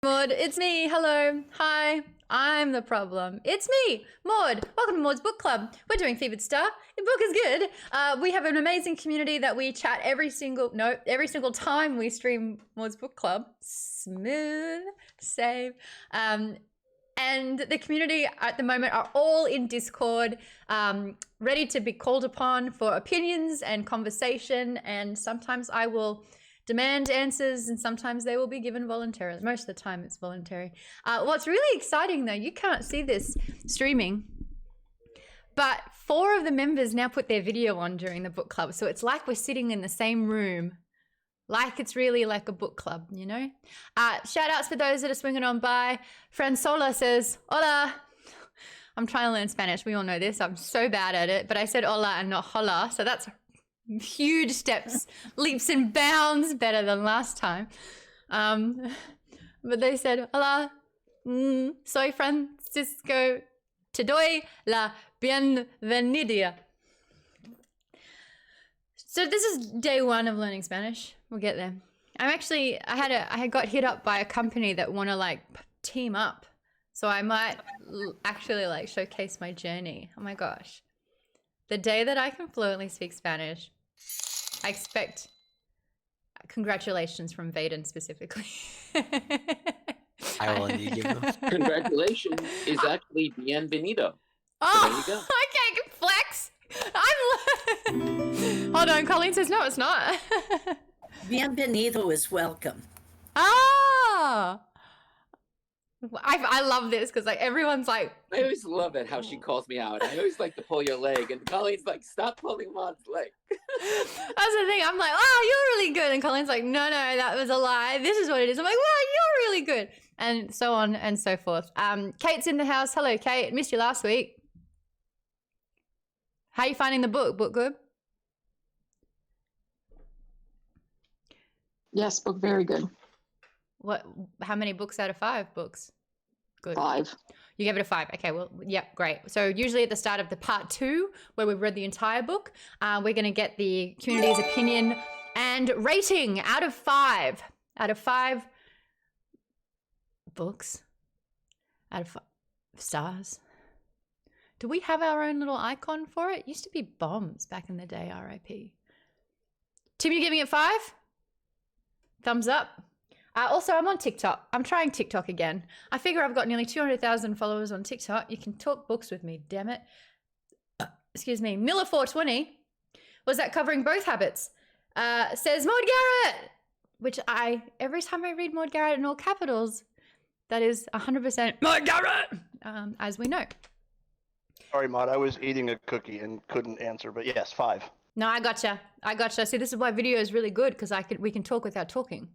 Maude, it's me. Hello. Hi. I'm the problem. It's me, Maude. Welcome to Maude's Book Club. We're doing Fevered Star. Your book is good. We have an amazing community that we chat every single time we stream Maude's Book Club. Smooth save. And the community at the moment are all in Discord, ready to be called upon for opinions and conversation. And sometimes I will demand answers and sometimes they will be given voluntarily. Most of the time it's voluntary. What's really exciting though, you can't see this streaming, but 4 of the members now put their video on during the book club. So it's like we're sitting in the same room, like it's really like a book club, you know? Shout outs for those that are swinging on by. Fransola says, hola. I'm trying to learn Spanish. We all know this. I'm so bad at it, but I said hola and not hola. So that's huge steps, leaps and bounds better than last time. But they said, hola, soy Francisco, te doy la bienvenida. So this is day 1 of learning Spanish. We'll get there. I had got hit up by a company that want to like team up. So I might actually like showcase my journey. Oh my gosh. The day that I can fluently speak Spanish, I expect congratulations from Vaden specifically. I will indeed give them. Congratulations is actually bienvenido. Oh, so there you go. Okay, flex. Hold on, Colleen says no, it's not. Bienvenido is welcome. Ah. I love this because like everyone's like, I always love it how she calls me out. I always like to pull your leg, and Colleen's like, "Stop pulling Maude's leg." That's the thing. I'm like, "Oh, you're really good," and Colleen's like, "No, that was a lie. This is what it is." I'm like, "Wow, you're really good," and so on and so forth. Kate's in the house. Hello, Kate. Missed you last week. How are you finding the book? Book good? Yes, book very good. What? How many books out of 5 books? Good. 5. You gave it a 5. Okay, well, yeah, great. So usually at the start of the part 2, where we've read the entire book, we're going to get the community's opinion and rating out of 5. Out of 5 books. Out of 5 stars. Do we have our own little icon for it? It used to be bombs back in the day, RIP. Tim, you giving it 5? Thumbs up. Also, I'm on TikTok. I'm trying TikTok again. I figure I've got nearly 200,000 followers on TikTok. You can talk books with me, damn it. Excuse me. Miller420, was that covering both habits? Says Maude Garrett, which every time I read Maude Garrett in all capitals, that is 100% Maude Garrett, as we know. Sorry, Maude, I was eating a cookie and couldn't answer, but yes, 5. No, I gotcha. See, this is why video is really good because we can talk without talking.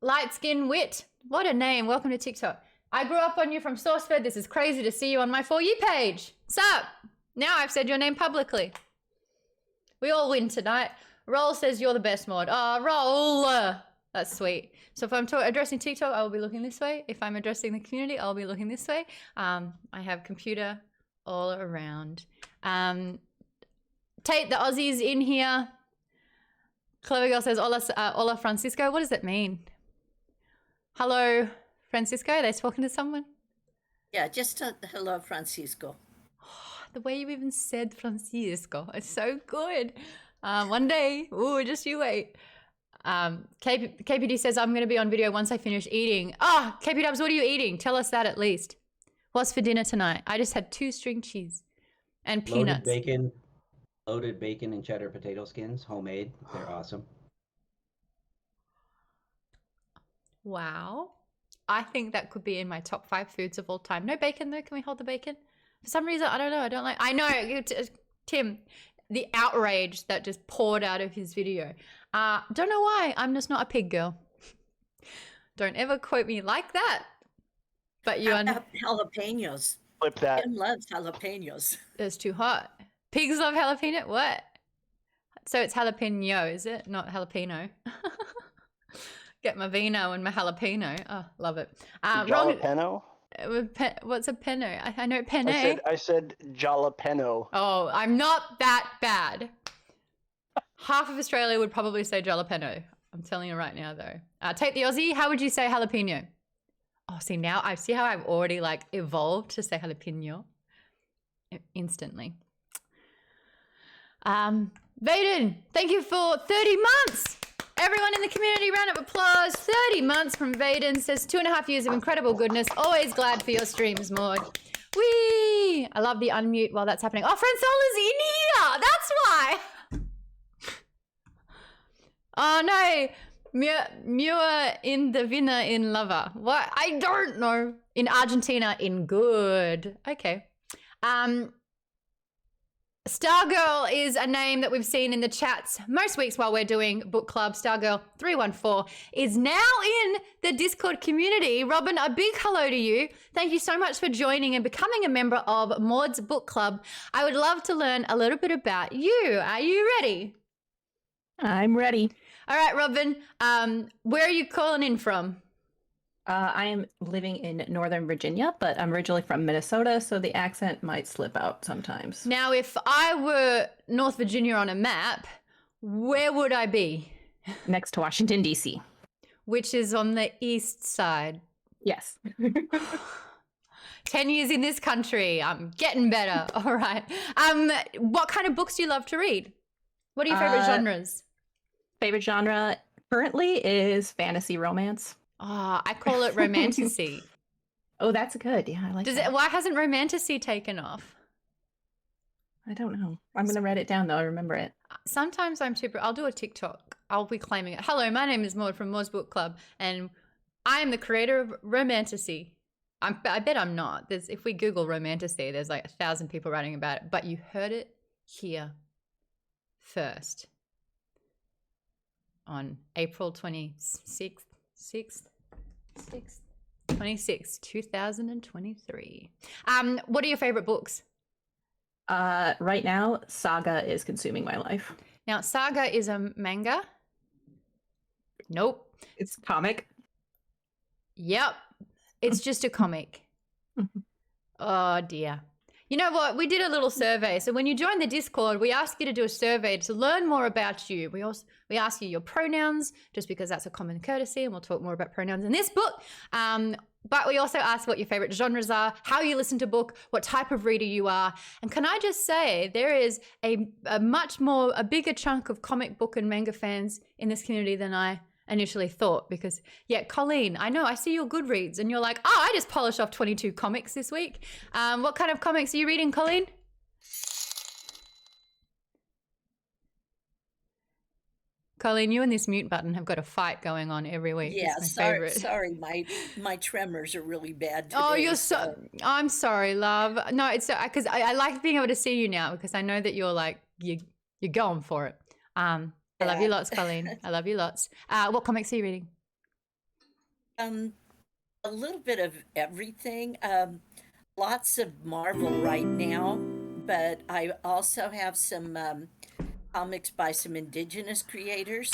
Light Skin Wit, what a name. Welcome to TikTok. I grew up on you from SourceFed. This is crazy to see you on my For You page. Sup? Now I've said your name publicly. We all win tonight. Roll says you're the best, Maude. Oh, Roll. That's sweet. So if I'm addressing TikTok, I will be looking this way. If I'm addressing the community, I'll be looking this way. I have computer all around. Tate, the Aussies in here. Clever Girl says, hola Francisco. What does that mean? Hello, Francisco. Are they talking to someone? Yeah, just hello, Francisco. Oh, the way you even said Francisco, it's so good. One day, just you wait. KPD says, I'm going to be on video once I finish eating. Oh, KP Dubs, what are you eating? Tell us that at least. What's for dinner tonight? I just had 2 string cheese and peanuts. Loaded bacon and cheddar potato skins, homemade. They're awesome. Wow. I think that could be in my top 5 foods of all time. No bacon though. Can we hold the bacon? For some reason, I don't know. I know, Tim, the outrage that just poured out of his video. Don't know why. I'm just not a pig girl. Don't ever quote me like that. But you jalapenos. Flip that. Tim loves jalapenos. It's too hot. Pigs love jalapeno? What? So it's jalapeno, is it? Not jalapeno. Get my vino and my jalapeno. Oh, love it. Jalapeno? What's a peno? I know penne. I said jalapeno. Oh, I'm not that bad. Half of Australia would probably say jalapeno. I'm telling you right now, though. Take the Aussie. How would you say jalapeno? Oh, see, now I see how I've already like evolved to say jalapeno instantly. Vaden, thank you for 30 months. Everyone in the community, round of applause. 30 months from Vaden. Says 2.5 years of incredible goodness. Always glad for your streams, Maude. Whee! I love the unmute while that's happening. Oh, Fransola's in here. That's why. Oh, no. Mua in the Vina in Lava. What? I don't know. In Argentina in good. Okay. Stargirl is a name that we've seen in the chats most weeks while we're doing book club. Stargirl314 is now in the Discord community. Robin, a big hello to you. Thank you so much for joining and becoming a member of Maude's book club. I would love to learn a little bit about you. Are you ready? I'm ready. All right, Robin, where are you calling in from? I am living in Northern Virginia, but I'm originally from Minnesota, so the accent might slip out sometimes. Now, if I were North Virginia on a map, where would I be? Next to Washington, D.C. Which is on the east side. Yes. 10 years in this country. I'm getting better. All right. What kind of books do you love to read? What are your favorite genres? Favorite genre currently is fantasy romance. Oh, I call it romantasy. Oh, that's good. Yeah, I like that. Why hasn't romantasy taken off? I don't know. I'm going to write it down, though. I remember it. Sometimes I'll do a TikTok. I'll be claiming it. Hello, my name is Maude from Maude's Book Club, and I am the creator of romantasy. I bet I'm not. If we Google romantasy, there's like 1,000 people writing about it, but you heard it here first on April 26th. 26, 2023. What are your favorite books? Right now, Saga is consuming my life. Now, Saga is a manga. Nope. It's a comic. Yep. It's just a comic. Oh, dear. You know what? We did a little survey. So when you join the Discord, we ask you to do a survey to learn more about you. We ask you your pronouns, just because that's a common courtesy, and we'll talk more about pronouns in this book. But we also ask what your favorite genres are, how you listen to book, what type of reader you are. And can I just say, there is a bigger chunk of comic book and manga fans in this community than I initially thought, because Colleen, I know I see your Goodreads and you're like, I just polished off 22 comics this week. What kind of comics are you reading, Colleen? Colleen, you and this mute button have got a fight going on every week. Yeah, it's my favorite. sorry, my tremors are really bad today. Oh, I'm sorry, love. No, it's because I like being able to see you now, because I know that you're like you're going for it. I love you lots, Colleen. I love you lots. What comics are you reading? A little bit of everything. Lots of Marvel right now, but I also have some comics by some indigenous creators,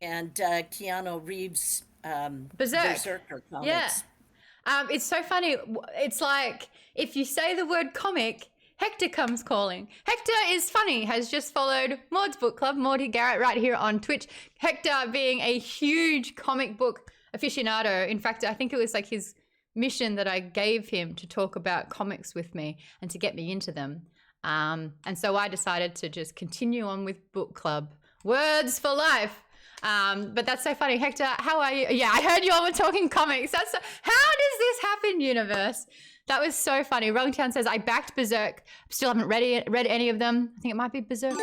and Keanu Reeves' Berserker comics. Yeah. It's so funny. It's like if you say the word comic, Hector comes calling. Hector is funny, has just followed Maude's Book Club, Maude Garrett, right here on Twitch. Hector being a huge comic book aficionado. In fact, I think it was like his mission that I gave him to talk about comics with me and to get me into them. And so I decided to just continue on with book club. Words for life. But that's so funny. Hector, how are you? Yeah, I heard you all were talking comics. How does this happen, universe? That was so funny. Wrongtown says, I backed Berserk. Still haven't read any of them. I think it might be Berserk.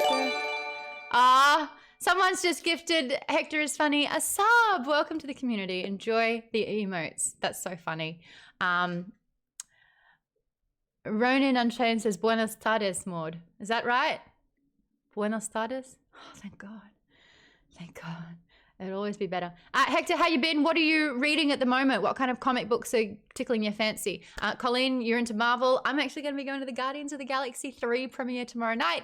Someone's just gifted Hector is funny a sub. Welcome to the community. Enjoy the emotes. That's so funny. Ronin Unchained says, Buenos tardes, Maude. Is that right? Buenos tardes? Oh, thank God. Thank God. It'll always be better. Hector, how you been? What are you reading at the moment? What kind of comic books are tickling your fancy? Colleen, you're into Marvel. I'm actually going to be going to the Guardians of the Galaxy 3 premiere tomorrow night.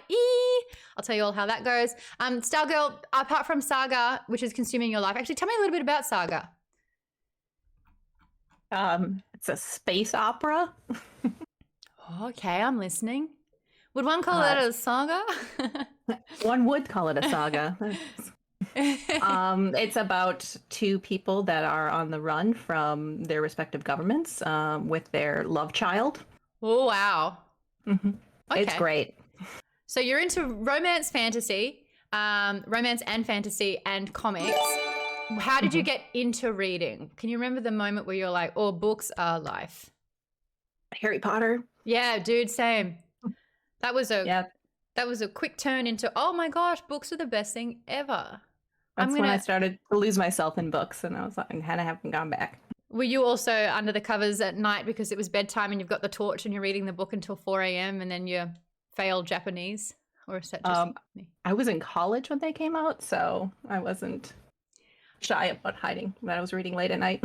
I'll tell you all how that goes. Stargirl, apart from Saga, which is consuming your life, actually tell me a little bit about Saga. It's a space opera. Okay, I'm listening. Would one call that a saga? One would call it a saga. It's about two people that are on the run from their respective governments with their love child. Oh, wow. Mm-hmm. Okay. It's great. So you're into romance, fantasy, romance and fantasy and comics. How did you get into reading? Can you remember the moment where you're like, oh, books are life? Harry Potter. Yeah, dude, same. That was Yeah. a quick turn into, oh my gosh, books are the best thing ever. That's when I started to lose myself in books, and I was like, I kind of haven't gone back. Were you also under the covers at night because it was bedtime and you've got the torch and you're reading the book until 4 a.m. and then you fail Japanese? Or is that just me? I was in college when they came out, so I wasn't shy about hiding that I was reading late at night.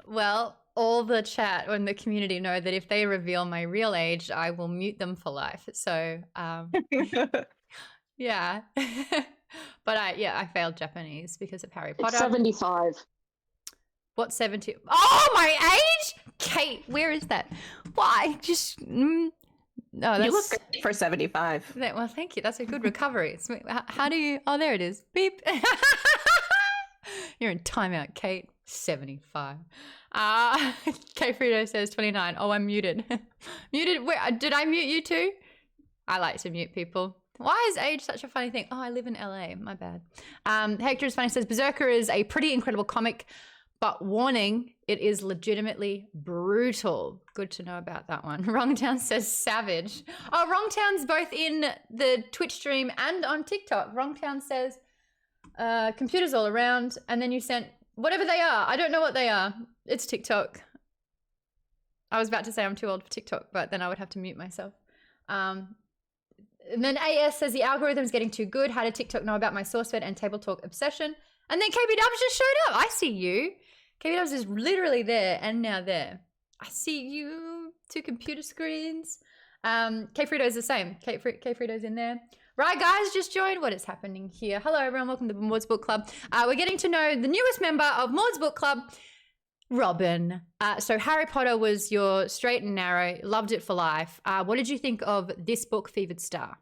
Well, all the chat and the community know that if they reveal my real age, I will mute them for life. So, yeah. But I failed Japanese because of Harry Potter. It's 75. What, 70? Oh, my age? Kate, where is that? Why? Just, no, that's... You look good for 75. Well, thank you. That's a good recovery. How do you, oh, there it is. Beep. You're in timeout, Kate. 75. Kate Frito says 29. Oh, I'm muted. Muted? Where, did I mute you too? I like to mute people. Why is age such a funny thing? Oh, I live in LA. My bad. Hector is funny says Berserker is a pretty incredible comic, but warning, it is legitimately brutal. Good to know about that one. Wrongtown says savage. Oh, Wrongtown's both in the Twitch stream and on TikTok. Wrongtown says computers all around, and then you sent whatever they are. I don't know what they are. It's TikTok. I was about to say I'm too old for TikTok, but then I would have to mute myself. And then AS says the algorithm is getting too good. How did TikTok know about my SourceFed and Table Talk obsession? And then KB Dubs just showed up. I see you. KB Dubs is literally there and now there. I see you. 2 computer screens. K Frito's the same. K Frito's in there. Right, guys, just joined. What is happening here? Hello, everyone. Welcome to Maude's Book Club. We're getting to know the newest member of Maude's Book Club, Robin. So Harry Potter was your straight and narrow. Loved it for life. What did you think of this book, Fevered Star?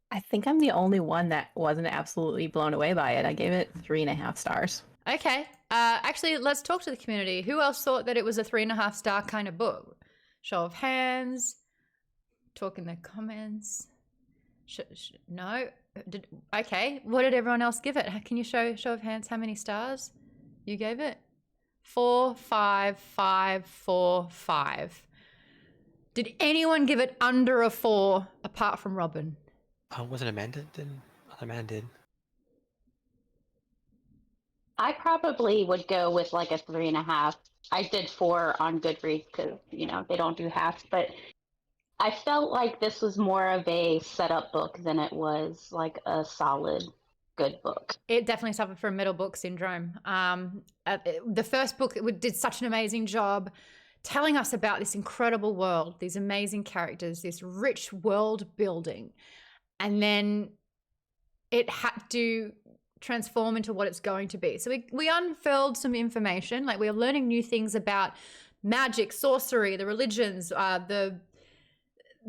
I think I'm the only one that wasn't absolutely blown away by it. I gave it 3.5 stars. Okay. Actually, let's talk to the community. Who else thought that it was a 3.5 star kind of book? Show of hands. Talk in the comments. No. Okay. What did everyone else give it? Can you show of hands how many stars you gave it? 4, 5, 5, 4, 5. Did anyone give it under a 4 apart from Robin? Wasn't Amanda? Amanda did. I probably would go with like a 3.5. I did 4 on Goodreads because, they don't do halves, but I felt like this was more of a setup book than it was like a solid, good book. It definitely suffered from middle book syndrome. The first book did such an amazing job telling us about this incredible world, these amazing characters, this rich world building. And then it had to transform into what it's going to be. So we unfurled some information, like we're learning new things about magic, sorcery, the religions, the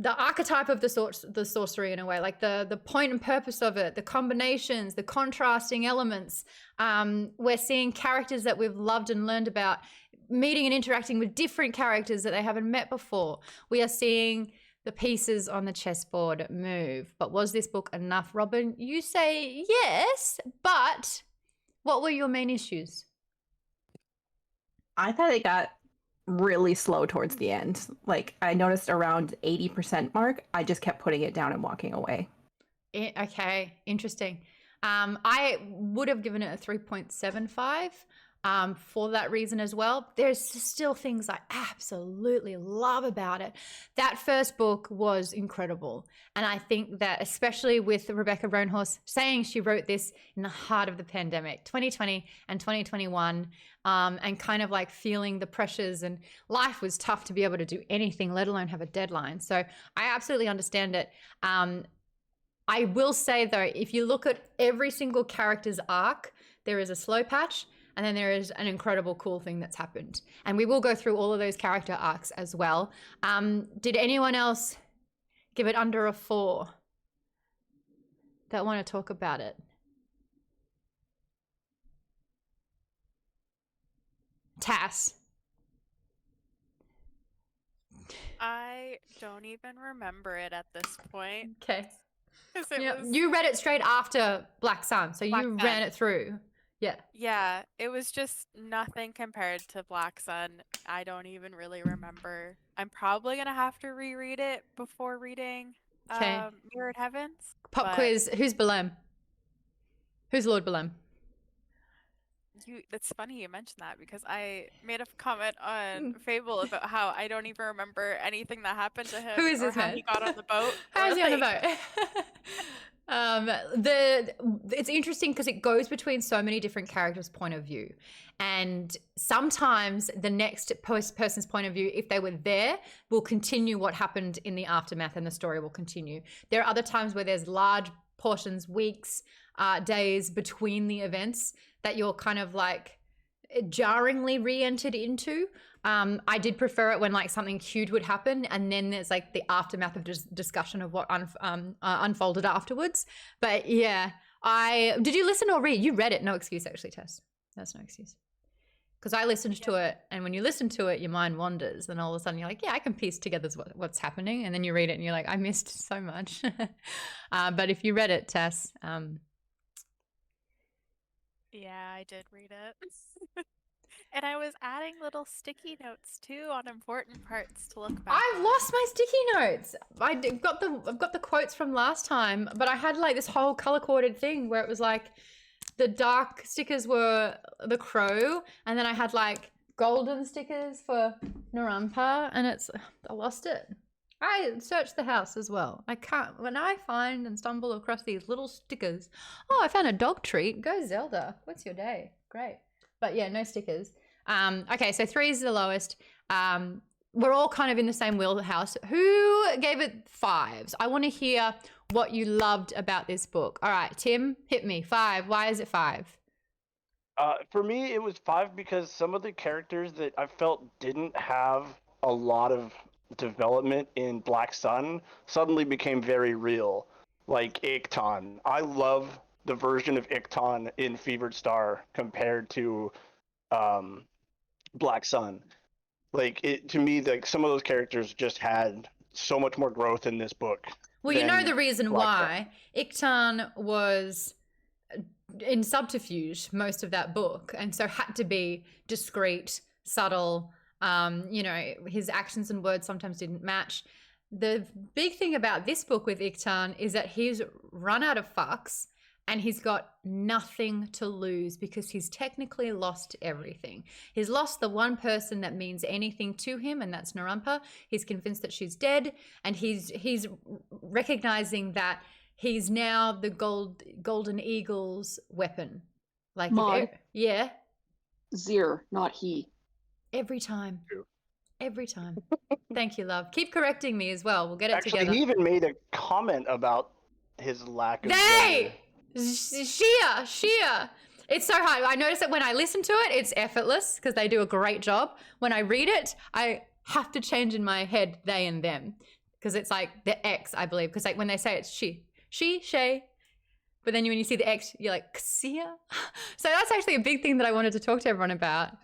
archetype of the sorcery in a way, like the point and purpose of it, the combinations, the contrasting elements. We're seeing characters that we've loved and learned about, meeting and interacting with different characters that they haven't met before. We are seeing the pieces on the chessboard move. But was this book enough, Robin? You say yes, but what were your main issues? I thought it got really slow towards the end. Like, I noticed around 80% mark, I just kept putting it down and walking away. Okay, interesting. I would have given it a 3.75 for that reason as well. There's still things I absolutely love about it. That first book was incredible. And I think that especially with Rebecca Roanhorse saying she wrote this in the heart of the pandemic, 2020 and 2021, and kind of like feeling the pressures, and life was tough to be able to do anything, let alone have a deadline. So I absolutely understand it. I will say though, if you look at every single character's arc, there is a slow patch, and then there is an incredible cool thing that's happened. And we will go through all of those character arcs as well. Did anyone else give it under a 4 that want to talk about it? Tass. I don't even remember it at this point. Okay. 'Cause it Yeah, was, you read it straight after Black Sun, so Black you Sun. ran it through. Yeah. yeah, it was just nothing compared to Black Sun. I don't even really remember. I'm probably gonna have to reread it before reading Okay. Mirrored Heavens. Pop but quiz. Who's Belem? Who's Lord Belem? It's funny you mentioned that because I made a comment on Fable about how I don't even remember anything that happened to him Who is or this how man? he got on the boat. How's or, he on the like- boat? It's interesting because it goes between so many different characters' point of view, and sometimes the next person's point of view, if they were there, will continue what happened in the aftermath, and the story will continue. There are other times where there's large portions, weeks, days between the events that you're kind of like jarringly re-entered into. I did prefer it when like something huge would happen and then there's like the aftermath of discussion of what unfolded afterwards. But yeah, did you listen or read? You read it. No excuse actually, Tess. That's no excuse. Because I listened to it, and when you listen to it, your mind wanders, and all of a sudden you're like, yeah, I can piece together what's happening, and then you read it and you're like, I missed so much. But if you read it, Tess, Yeah, I did read it. And I was adding little sticky notes too on important parts to look back. I've lost my sticky notes. I've got the quotes from last time, but I had like this whole color coded thing where it was like the dark stickers were the crow, and then I had like golden stickers for Narapa, and I lost it. I searched the house as well. I can't, when I find and stumble across these little stickers. Oh, I found a dog treat. Go Zelda. What's your day? Great. But yeah, no stickers. Okay, so 3 is the lowest. We're all kind of in the same wheelhouse. Who gave it 5s? I want to hear what you loved about this book. All right, Tim, hit me. 5. Why is it 5? For me, it was 5 because some of the characters that I felt didn't have a lot of development in Black Sun suddenly became very real. Like Icton. I love the version of Icton in Fevered Star compared to Black Sun. Like to me, like some of those characters just had so much more growth in this book. Well, you know than the reason Black why. Icton was in subterfuge most of that book, and so had to be discreet, subtle. You know, his actions and words sometimes didn't match. The big thing about this book with Icton is that he's run out of fucks and he's got nothing to lose because he's technically lost everything. He's lost the one person that means anything to him, and that's Narapa. He's convinced that she's dead, and he's recognizing that he's now the Golden Eagle's weapon. Like, Maude. yeah, Zir, not he. every time. Every time. Thank you, love. Keep correcting me as well. We'll get it Actually, together. he even made a comment about his lack of. They! Shia. It's so hard. I notice that when I listen to it, it's effortless because they do a great job. When I read it, I have to change in my head they and them because it's like the X, I believe. Because like when they say it's she, shay. But then when you see the X, you're like, Xia? So that's actually a big thing that I wanted to talk to everyone about.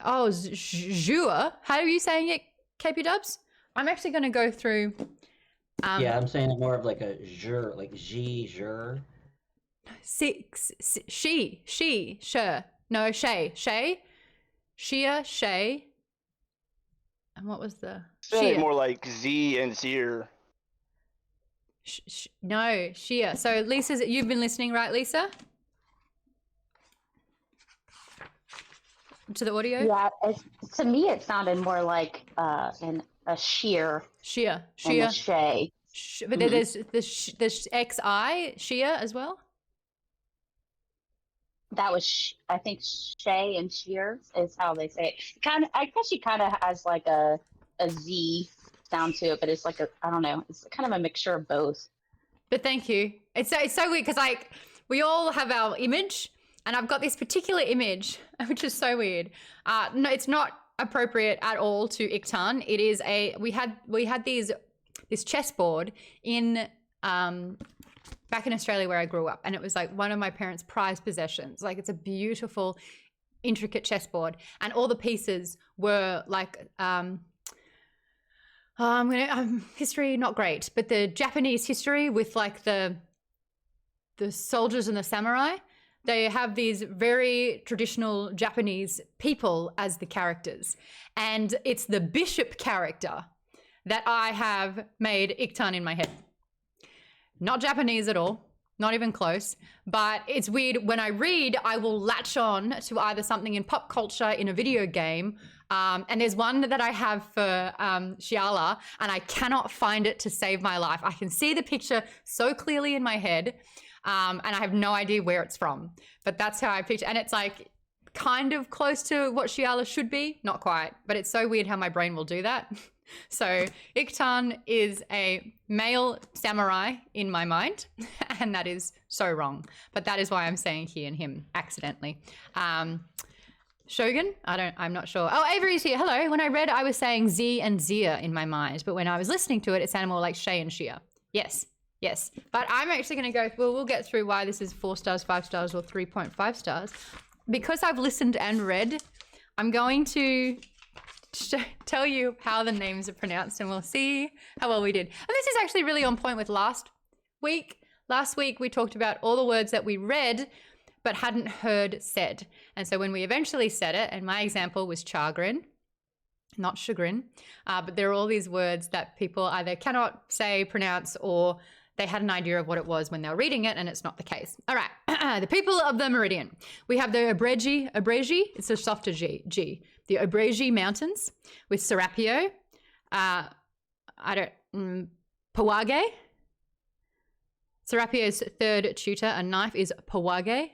Oh, Zhua. How are you saying it, KP Dubs? I'm actually going to go through. Yeah, I'm saying it more of like a jur, like jur. She, sure. No, Shea. Shia, Shay. And what was the? Shia. More like Z and Zir. No, Shia. So Lisa's, you've been listening, right, Lisa? To the audio? Yeah, to me it sounded more like a sheer. Shia. And a shay. But there's the XI, Shia as well? That was, I think, Shay and Sheer is how they say it. I guess she kind of has like a Z sound to it, but it's like I don't know, it's kind of a mixture of both. But thank you. It's so weird because like we all have our image, and I've got this particular image, which is so weird. No, it's not appropriate at all to Icton. It is we had this chessboard in back in Australia where I grew up, and it was like one of my parents' prized possessions. Like it's a beautiful intricate chessboard, and all the pieces were like history not great, but the Japanese history with like the soldiers and the samurai, they have these very traditional Japanese people as the characters, and it's the bishop character that I have made Iktan in my head. Not Japanese at all. Not even close, but it's weird. When I read, I will latch on to either something in pop culture, in a video game, and there's one that I have for Xiala, and I cannot find it to save my life. I can see the picture so clearly in my head, and I have no idea where it's from, but that's how I picture. And it's like kind of close to what Xiala should be, not quite, but it's so weird how my brain will do that. So Iktan is a male samurai in my mind, and that is so wrong. But that is why I'm saying he and him accidentally. Shogun? I'm not sure. Oh, Avery's here. Hello. When I read, I was saying Z and Zia in my mind, but when I was listening to it, it sounded more like Shay and Shia. Yes. Yes. But I'm actually going to go, well, we'll get through why this is 4 stars, 5 stars, or 3.5 stars. Because I've listened and read, I'm going to tell you how the names are pronounced, and we'll see how well we did. And this is actually really on point with last week. Last week we talked about all the words that we read but hadn't heard said. And so when we eventually said it, and my example was chagrin, not chagrin, but there are all these words that people either cannot say, pronounce, or they had an idea of what it was when they were reading it, and it's not the case. All right, the people of the Meridian. We have the Abregi, it's a softer G. The Abregi Mountains with Serapio, Pawage. Serapio's third tutor, a knife, is Pawage.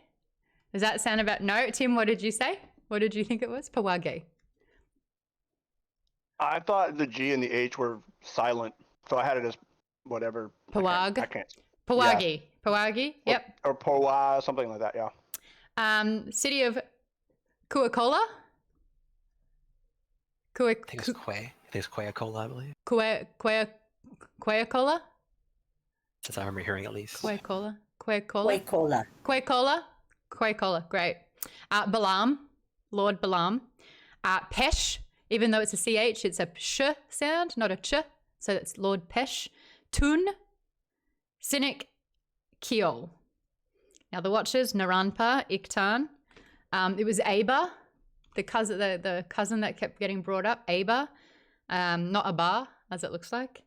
Does that sound about, no, Tim, what did you say? What did you think it was? Pawage. I thought the G and the H were silent, so I had it as whatever. Pawag. I can't. Pawagi. Yeah. Pawagi, yep. Or Powa, something like that, yeah. City of Kuakola. I think it's Quay. I think it's Quayacola, I believe. Quayacola? Since I remember hearing at least. Quayacola. Great. Balaam, Lord Balaam. Pesh, even though it's a CH, it's a sh sound, not a ch. So that's Lord Pesh. Tun, Cynic, Kiol. Now the Watchers, Naranpa, Iktan. It was Aba, the cousin that kept getting brought up, Aba, not Aba, as it looks like.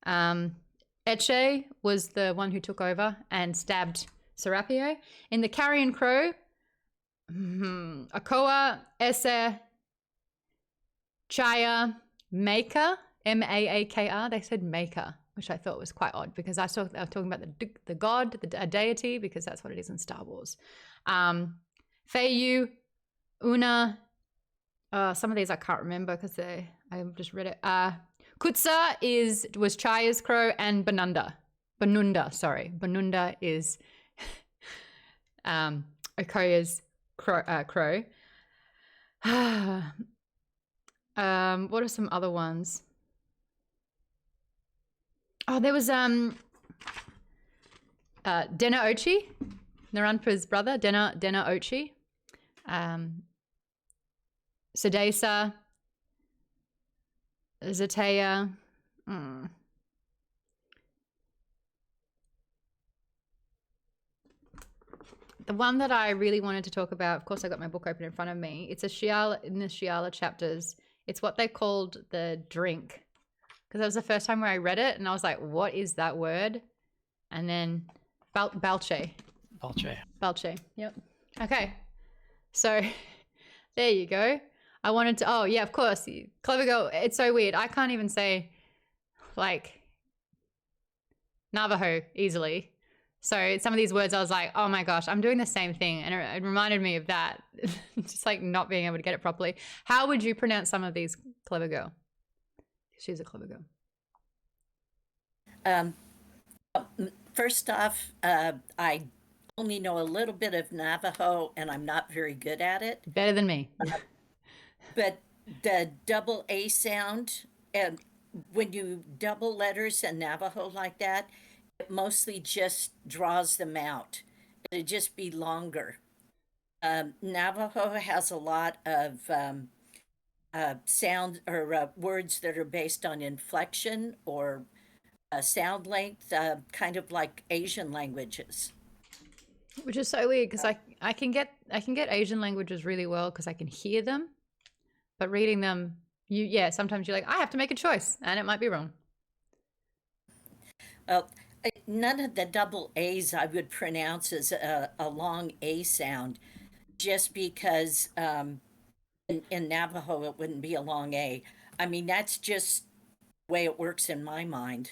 Eche was the one who took over and stabbed Serapio. In the Carrion Crow, Okoa, Ese, Chaya, Maker, Maakr. They said Maker, which I thought was quite odd because I was talking about the god, a deity, because that's what it is in Star Wars. Feiyu, Una, some of these I can't remember because I just read it. Kutsa was Chaya's crow, and Banunda is Okoya's crow. What are some other ones? Oh, there was Dena Ochi, Naranpa's brother, Dena Ochi. Sedesa, Zatea. The one that I really wanted to talk about, of course I got my book open in front of me, it's a Xiala, in the Xiala chapters, it's what they called the drink. Because that was the first time where I read it and I was like, what is that word? And then Balche, yep. Okay, so there you go. I wanted to, oh yeah, of course, Clever Girl, it's so weird. I can't even say like Navajo easily. So some of these words I was like, oh my gosh, I'm doing the same thing. And it reminded me of that, just like not being able to get it properly. How would you pronounce some of these, Clever Girl? She's a clever girl. First off, I only know a little bit of Navajo, and I'm not very good at it. Better than me. But the double A sound, and when you double letters in Navajo like that, it mostly just draws them out. It'd just be longer. Navajo has a lot of sound or words that are based on inflection or sound length, kind of like Asian languages. Which is so weird because I can get Asian languages really well because I can hear them, but reading them, sometimes you're like, I have to make a choice, and it might be wrong. Well, none of the double A's I would pronounce as a long A sound, just because in Navajo it wouldn't be a long A. I mean, that's just the way it works in my mind.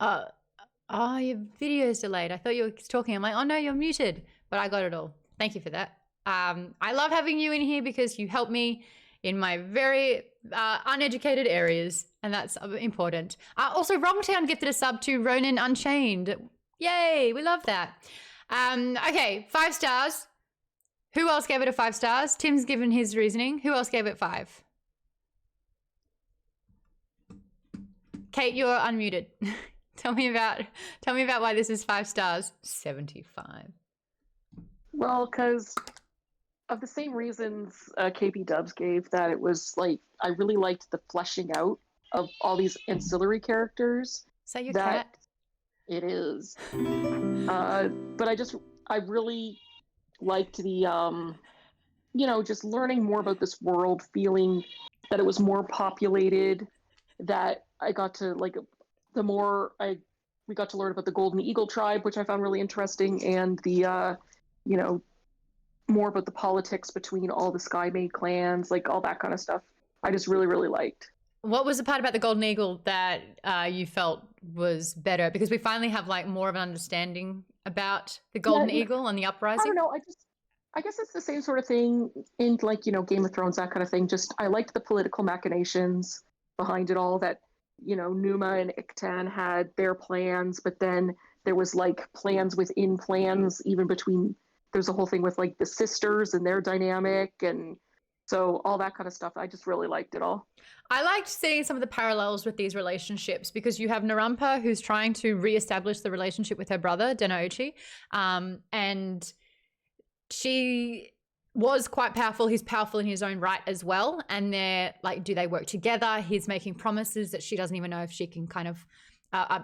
Your video is delayed. I thought you were talking. I'm like, oh no, you're muted. But I got it all. Thank you for that. I love having you in here because you help me in my very uneducated areas, and that's important. Also, Wrongtown gifted a sub to Ronin Unchained. Yay, we love that. Okay, 5 stars. Who else gave it a 5 stars? Tim's given his reasoning. Who else gave it 5? Kate, you're unmuted. Tell me about why this is 5 stars. 75. Well, because of the same reasons KB Dubs gave, that it was like, I really liked the fleshing out of all these ancillary characters. Is that your cat? It is. But I really liked the, just learning more about this world, feeling that it was more populated, that I got to, like, we got to learn about the Golden Eagle tribe, which I found really interesting, and the, more about the politics between all the Sky Maid clans, like all that kind of stuff. I just really, really liked. What was the part about the Golden Eagle that you felt was better? Because we finally have like more of an understanding about the Golden Eagle and the uprising. I don't know. I guess it's the same sort of thing in like, Game of Thrones, that kind of thing. Just, I liked the political machinations behind it all, that, Numa and Iktan had their plans, but then there was like plans within plans, even between, there's a whole thing with like the sisters and their dynamic, and so all that kind of stuff. I just really liked it all. I liked seeing some of the parallels with these relationships, because you have Narapa, who's trying to reestablish the relationship with her brother, Denouchi, and she was quite powerful. He's powerful in his own right as well. And they're like, do they work together? He's making promises that she doesn't even know if she can kind of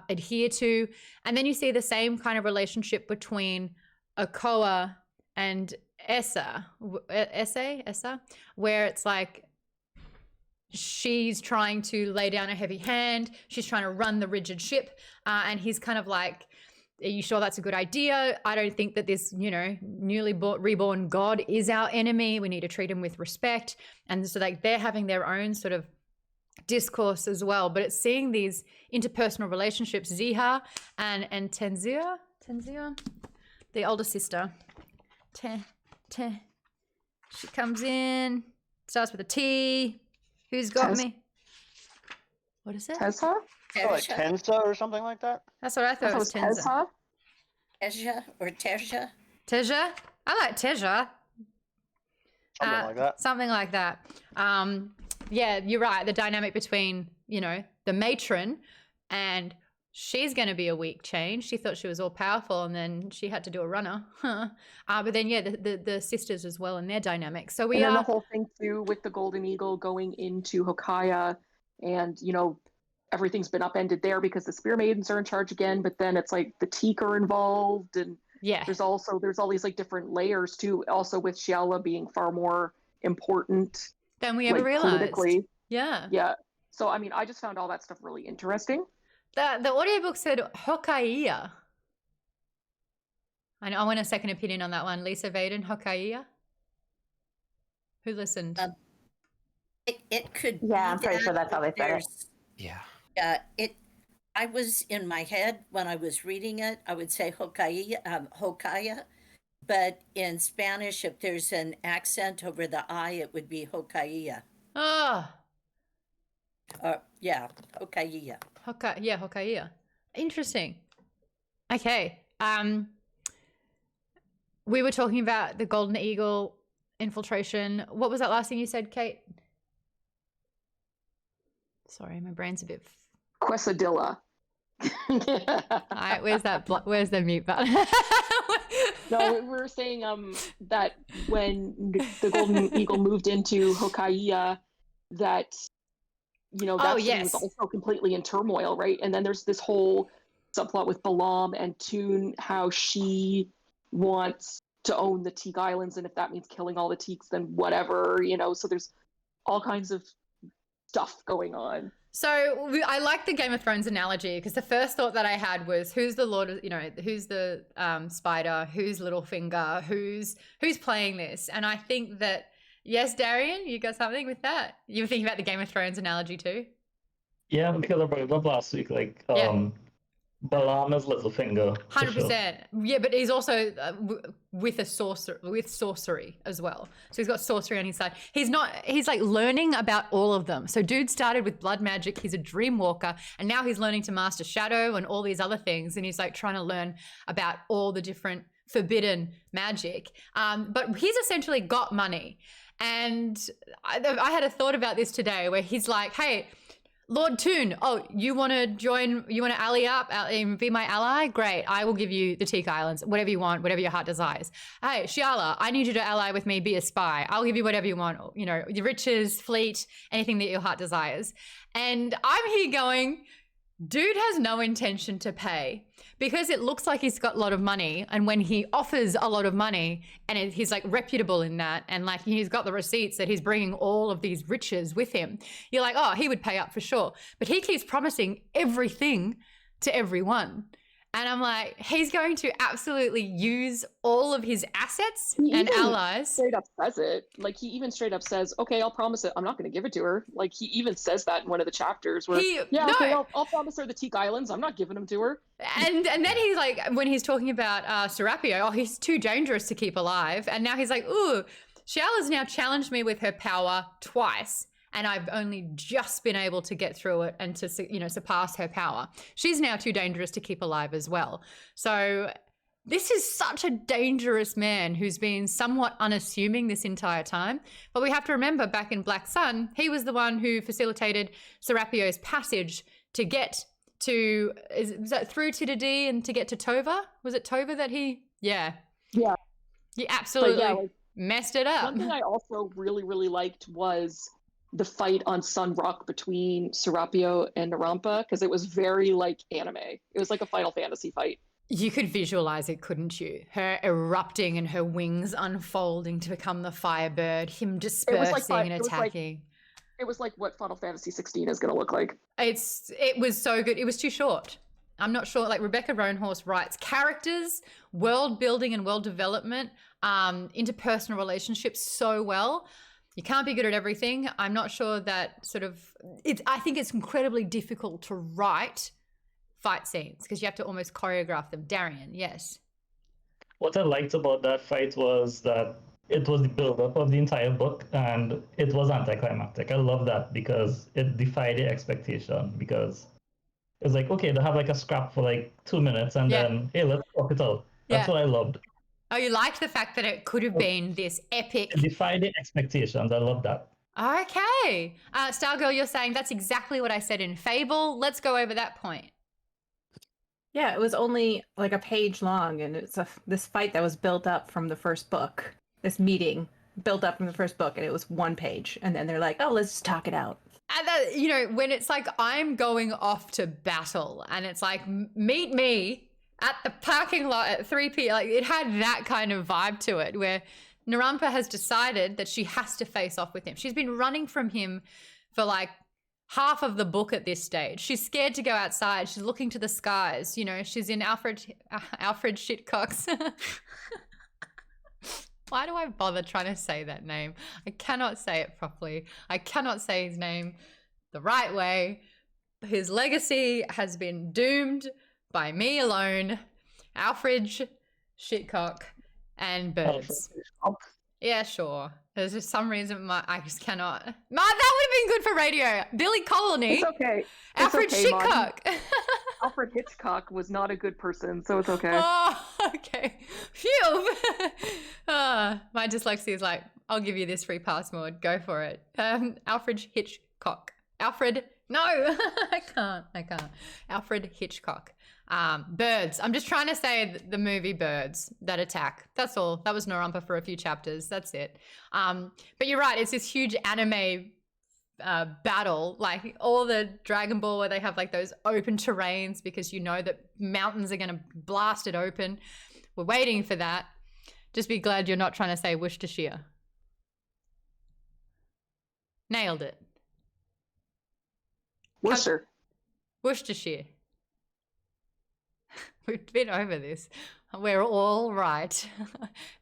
adhere to. And then you see the same kind of relationship between Okoa and Essa, where it's like she's trying to lay down a heavy hand. She's trying to run the rigid ship. And he's kind of like, are you sure that's a good idea? I don't think that this, reborn god is our enemy. We need to treat him with respect. And so like they're having their own sort of discourse as well. But it's seeing these interpersonal relationships, Ziha and Tenzia, the older sister. She comes in, starts with a T. Who's got me? What is it? Tessa? Oh, like Tensa or something like that? That's what I thought it was. Tensa. Teja or Teja? Teja? I like Teja. Something like that. Something like that. Yeah, you're right. The dynamic between, the matron, and she's going to be a weak chain. She thought she was all powerful, and then she had to do a runner. But then, the sisters as well and their dynamic. So and then the whole thing too with the Golden Eagle going into Hokaya, and everything's been upended there because the Spear Maidens are in charge again. But then it's like the Teak are involved, and there's all these like different layers too. Also with Xiala being far more important than we ever realized. Politically. Yeah. So I mean, I just found all that stuff really interesting. The audiobook said Hokaya. I want a second opinion on that one. Lisa Vaden, Hokaya. Who listened? It could be. Yeah, I'm pretty sure that's how they said it. Yeah. I was in my head when I was reading it, I would say Hokaya, but in Spanish, if there's an accent over the I, it would be Hokaya. Oh. Yeah, Hokaya. Hokaya. Interesting. Okay. We were talking about the Golden Eagle infiltration. What was that last thing you said, Kate? Sorry, my brain's a bit... Quesadilla. All right, where's the mute button? No, we were saying that when the Golden Eagle moved into Hokkaiya, that that city was also completely in turmoil, right? And then there's this whole subplot with Balam and Toon, how she wants to own the Teak Islands, and if that means killing all the Teaks, then whatever, so there's all kinds of stuff going on. So I like the Game of Thrones analogy, because the first thought that I had was, who's the Lord of, who's the Spider, who's Littlefinger, who's playing this? And I think that, yes, Darian, you got something with that? You were thinking about the Game of Thrones analogy too? Yeah, because I brought it up last week, Balam is Littlefinger. 100%. Yeah, but he's also with sorcery as well. So he's got sorcery on his side. He's like learning about all of them. So dude started with blood magic. He's a dream walker, and now he's learning to master shadow and all these other things. And he's like trying to learn about all the different forbidden magic. But he's essentially got money. And I had a thought about this today where he's like, hey, Lord Toon, you want to ally up and be my ally? Great, I will give you the Teak Islands, whatever you want, whatever your heart desires. Hey, Xiala, I need you to ally with me, be a spy. I'll give you whatever you want, your riches, fleet, anything that your heart desires. And I'm here going, dude has no intention to pay, because it looks like he's got a lot of money. And when he offers a lot of money and he's like reputable in that, and like he's got the receipts that he's bringing all of these riches with him, you're like, oh, he would pay up for sure. But he keeps promising everything to everyone. And I'm like, he's going to absolutely use all of his assets and allies. Straight up says it. Like, he even straight up says, okay, I'll promise it. I'm not going to give it to her. Like, he even says that in one of the chapters where, I'll promise her the Teak Islands. I'm not giving them to her. And then he's like, when he's talking about Serapio, he's too dangerous to keep alive. And now he's like, ooh, Xiala's now challenged me with her power twice, and I've only just been able to get through it and to, surpass her power. She's now too dangerous to keep alive as well. So this is such a dangerous man who's been somewhat unassuming this entire time. But we have to remember, back in Black Sun, he was the one who facilitated Serapio's passage to get to, was that through Tidadi and to get to Tova? Was it Tova that he, yeah. He absolutely messed it up. One thing I also really, really liked was the fight on Sun Rock between Serapio and Narapa, because it was very like anime. It was like a Final Fantasy fight. You could visualize it, couldn't you? Her erupting and her wings unfolding to become the Firebird, him dispersing and attacking. It was like what Final Fantasy 16 is going to look like. It was so good. It was too short. I'm not sure. Like, Rebecca Roanhorse writes characters, world building and world development, interpersonal relationships so well. You can't be good at everything. I'm not sure that I think it's incredibly difficult to write fight scenes because you have to almost choreograph them. Darian, yes. What I liked about that fight was that it was the build-up of the entire book, and it was anticlimactic. I love that because it defied the expectation, because it was like, okay, they'll have like a scrap for like 2 minutes, and then, hey, let's talk it out. That's what I loved. Oh, you liked the fact that it could have been this epic... It defied the expectations. I love that. Okay. Stargirl, you're saying that's exactly what I said in Fable. Let's go over that point. Yeah, it was only like a page long, and it's this fight that was built up from the first book. This meeting built up from the first book, and it was 1 page. And then they're like, oh, let's just talk it out. And that, when it's like, I'm going off to battle, and it's like, meet me at the parking lot at 3 p.m. Like, it had that kind of vibe to it, where Narapa has decided that she has to face off with him. She's been running from him for like half of the book at this stage. She's scared to go outside. She's looking to the skies. She's in Alfred Shitcock's. Why do I bother trying to say that name? I cannot say it properly. I cannot say his name the right way. His legacy has been doomed by me alone. Alfred Shitcock and Birds. Yeah, sure. There's just some reason I just cannot. That would have been good for radio. Billy Colony. It's okay. Alfred Shitcock. Alfred Hitchcock was not a good person, so it's okay. Oh, okay. Phew. My dyslexia is like, I'll give you this free pass, Maude. Go for it. Alfred Hitchcock. Alfred, no, I can't. Alfred Hitchcock. Birds. I'm just trying to say the movie Birds that attack. That's all. That was Narapa for a few chapters. That's it. But you're right. It's this huge anime battle, like all the Dragon Ball where they have like those open terrains because you know that mountains are going to blast it open. We're waiting for that. Just be glad you're not trying to say Worcestershire. Nailed it. Worcester. Worcestershire. We've been over this. We're all right.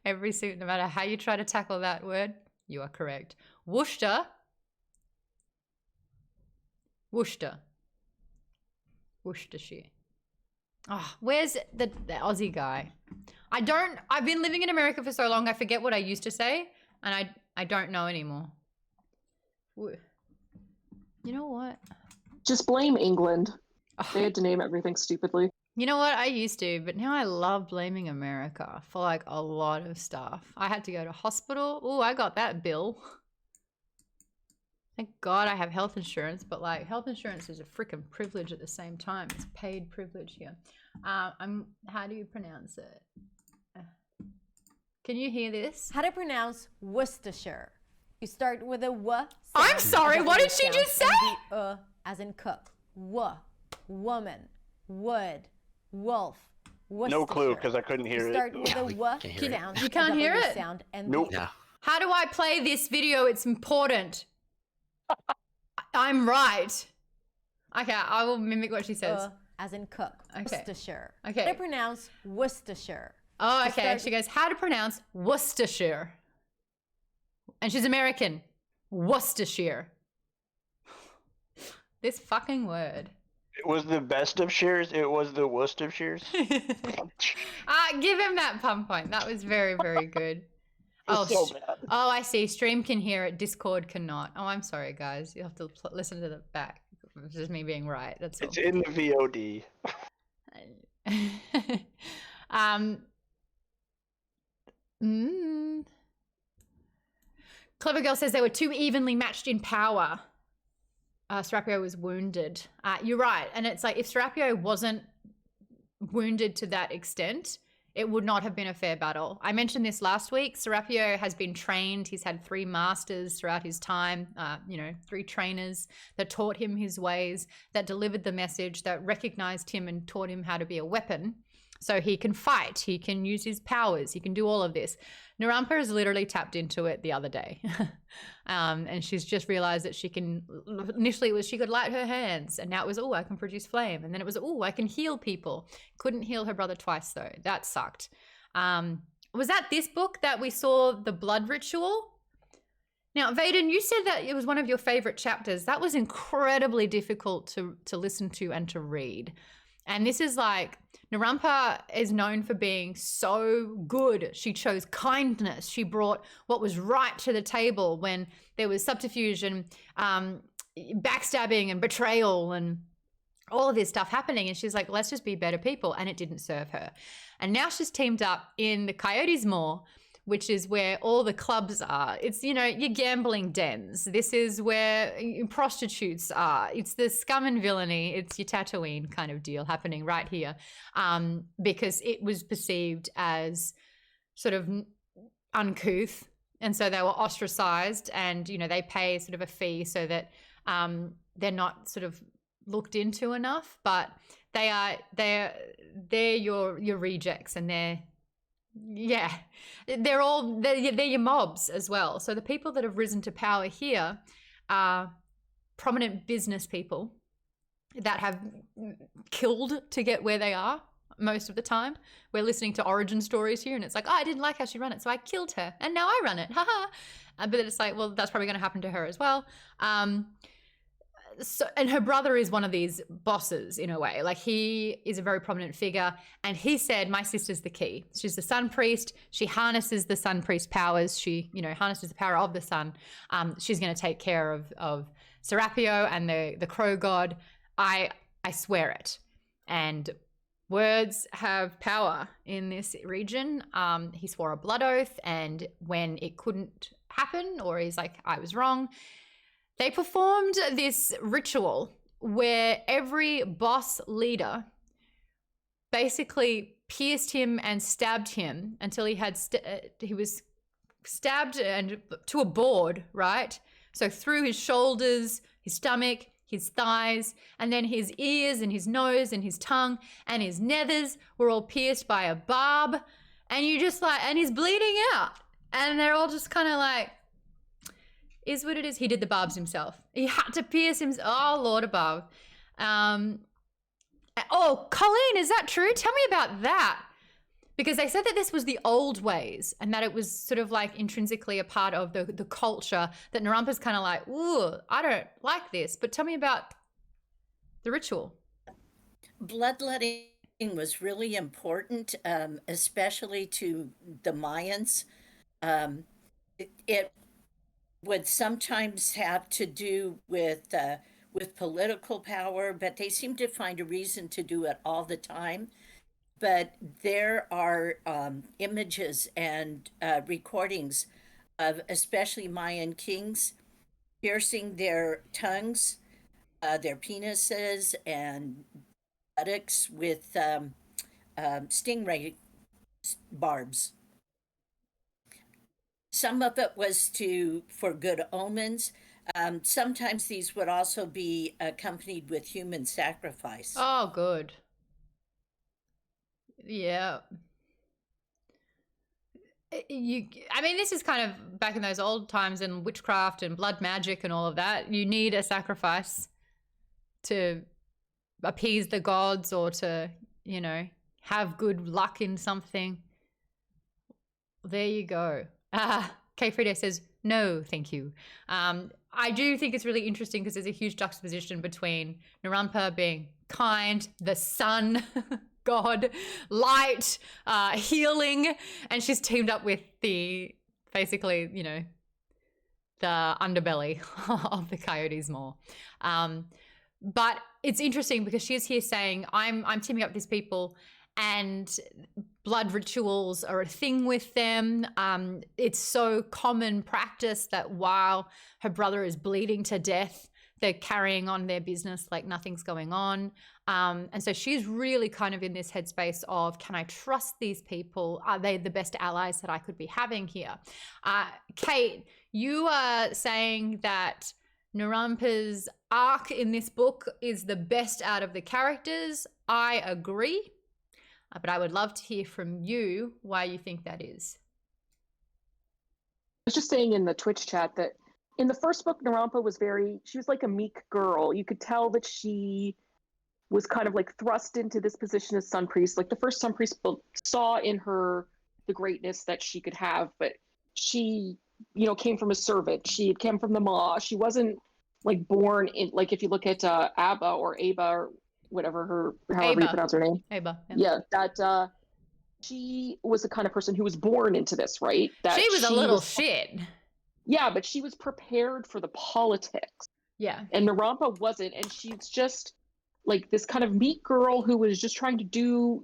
Every suit, no matter how you try to tackle that word, you are correct. Worcester. Worcestershire. Oh, where's the Aussie guy? I've been living in America for so long, I forget what I used to say, and I don't know anymore. You know what? Just blame England. They had to name everything stupidly. You know what? I used to, but now I love blaming America for like a lot of stuff. I had to go to hospital. Oh, I got that bill. Thank God I have health insurance, but like health insurance is a freaking privilege at the same time. It's paid privilege here. How do you pronounce it? Can you hear this? How to pronounce Worcestershire? You start with a W sound. I'm sorry, what did she just say? And the as in cook. W, woman, wood, wolf. No clue because I couldn't hear you it. Start with a W sound. You can't hear it? Sound and nope. Yeah. How do I play this video? It's important. I'm right. Okay, I will mimic what she says. As in cook. Okay. Worcestershire. Okay. How to pronounce Worcestershire? Oh, okay. She goes, how to pronounce Worcestershire. And she's American. Worcestershire. This fucking word. It was the best of shares. It was the worst of shares. Give him that pun point. That was very, very good. So bad. Oh, I see. Stream can hear it. Discord cannot. Oh, I'm sorry, guys. You have to listen to the back. It's just me being right. That's all. It's in the VOD. Clever Girl says they were too evenly matched in power. Serapio was wounded. You're right. And it's like if Serapio wasn't wounded to that extent, it would not have been a fair battle. I mentioned this last week. Serapio has been trained. He's had 3 masters throughout his time, 3 trainers that taught him his ways, that delivered the message, that recognized him and taught him how to be a weapon. So he can fight, he can use his powers, he can do all of this. Narapa has literally tapped into it the other day. And she's just realized that she can, initially it was she could light her hands, and now it was, oh, I can produce flame. And then it was, oh, I can heal people. Couldn't heal her brother twice though. That sucked. Was that this book that we saw the blood ritual? Now, Vaden, you said that it was one of your favorite chapters. That was incredibly difficult to listen to and to read. And this is like, Narapa is known for being so good. She chose kindness. She brought what was right to the table when there was subterfuge and backstabbing and betrayal and all of this stuff happening. And she's like, let's just be better people. And it didn't serve her. And now she's teamed up in the Coyotes Moor, which is where all the clubs are. It's, your gambling dens. This is where prostitutes are. It's the scum and villainy. It's your Tatooine kind of deal happening right here, because it was perceived as sort of uncouth. And so they were ostracized, and, they pay sort of a fee so that they're not sort of looked into enough, but they're your rejects, and they're your mobs as well. So the people that have risen to power here are prominent business people that have killed to get where they are most of the time. We're listening to origin stories here, and it's like, oh, I didn't like how she ran it, so I killed her, and now I run it. Haha. But it's like, well, that's probably going to happen to her as well. So, and her brother is one of these bosses in a way. Like, he is a very prominent figure, and he said, my sister's the key. She's the sun priest. She harnesses the sun priest powers. She, harnesses the power of the sun. She's going to take care of Serapio and the crow god. I swear it. And words have power in this region. He swore a blood oath, and when it couldn't happen, or he's like, I was wrong, they performed this ritual where every boss leader basically pierced him and stabbed him until he was stabbed and to a board, right? So through his shoulders, his stomach, his thighs, and then his ears and his nose and his tongue and his nethers were all pierced by a barb. And you just like, and he's bleeding out. And they're all just kind of like, is what it is. He did the barbs himself. He had to pierce him. Oh, Lord above. Oh, Colleen, is that true? Tell me about that. Because they said that this was the old ways and that it was sort of like intrinsically a part of the culture, that Narampa's kind of like, ooh, I don't like this. But tell me about the ritual. Bloodletting was really important, especially to the Mayans. It would sometimes have to do with political power, but they seem to find a reason to do it all the time. But there are images and recordings of especially Mayan kings piercing their tongues, their penises, and buttocks with stingray barbs. Some of it was for good omens. Sometimes these would also be accompanied with human sacrifice. Oh, good. Yeah. I mean, this is kind of back in those old times in witchcraft and blood magic and all of that. You need a sacrifice to appease the gods or to, you know, have good luck in something. There you go. Kay Frida says, no, thank you. I do think it's really interesting because there's a huge juxtaposition between Narampa being kind, the sun, God, light, healing, and she's teamed up with basically, you know, the underbelly of the Coyotes more. But it's interesting because she is here saying, I'm teaming up with these people and blood rituals are a thing with them. It's so common practice that while her brother is bleeding to death, they're carrying on their business like nothing's going on. And so she's really kind of in this headspace of, can I trust these people? Are they the best allies that I could be having here? Kate, you are saying that Narampa's arc in this book is the best out of the characters. I agree. But I would love to hear from you why you think that is. I was just saying in the Twitch chat that in the first book, Narampa was she was like a meek girl. You could tell that she was kind of like thrust into this position as Sun Priest. Like the first Sun Priest book saw in her the greatness that she could have, but she, you know, came from a servant. She came from the Maw. She wasn't like born in, like if you look at Abba or Aba or whatever however you pronounce her name. Aba. Yeah, that she was the kind of person who was born into this, right? That she was a little shit. Yeah, but she was prepared for the politics. Yeah. And Narampa wasn't, and she's just like this kind of meek girl who was just trying to do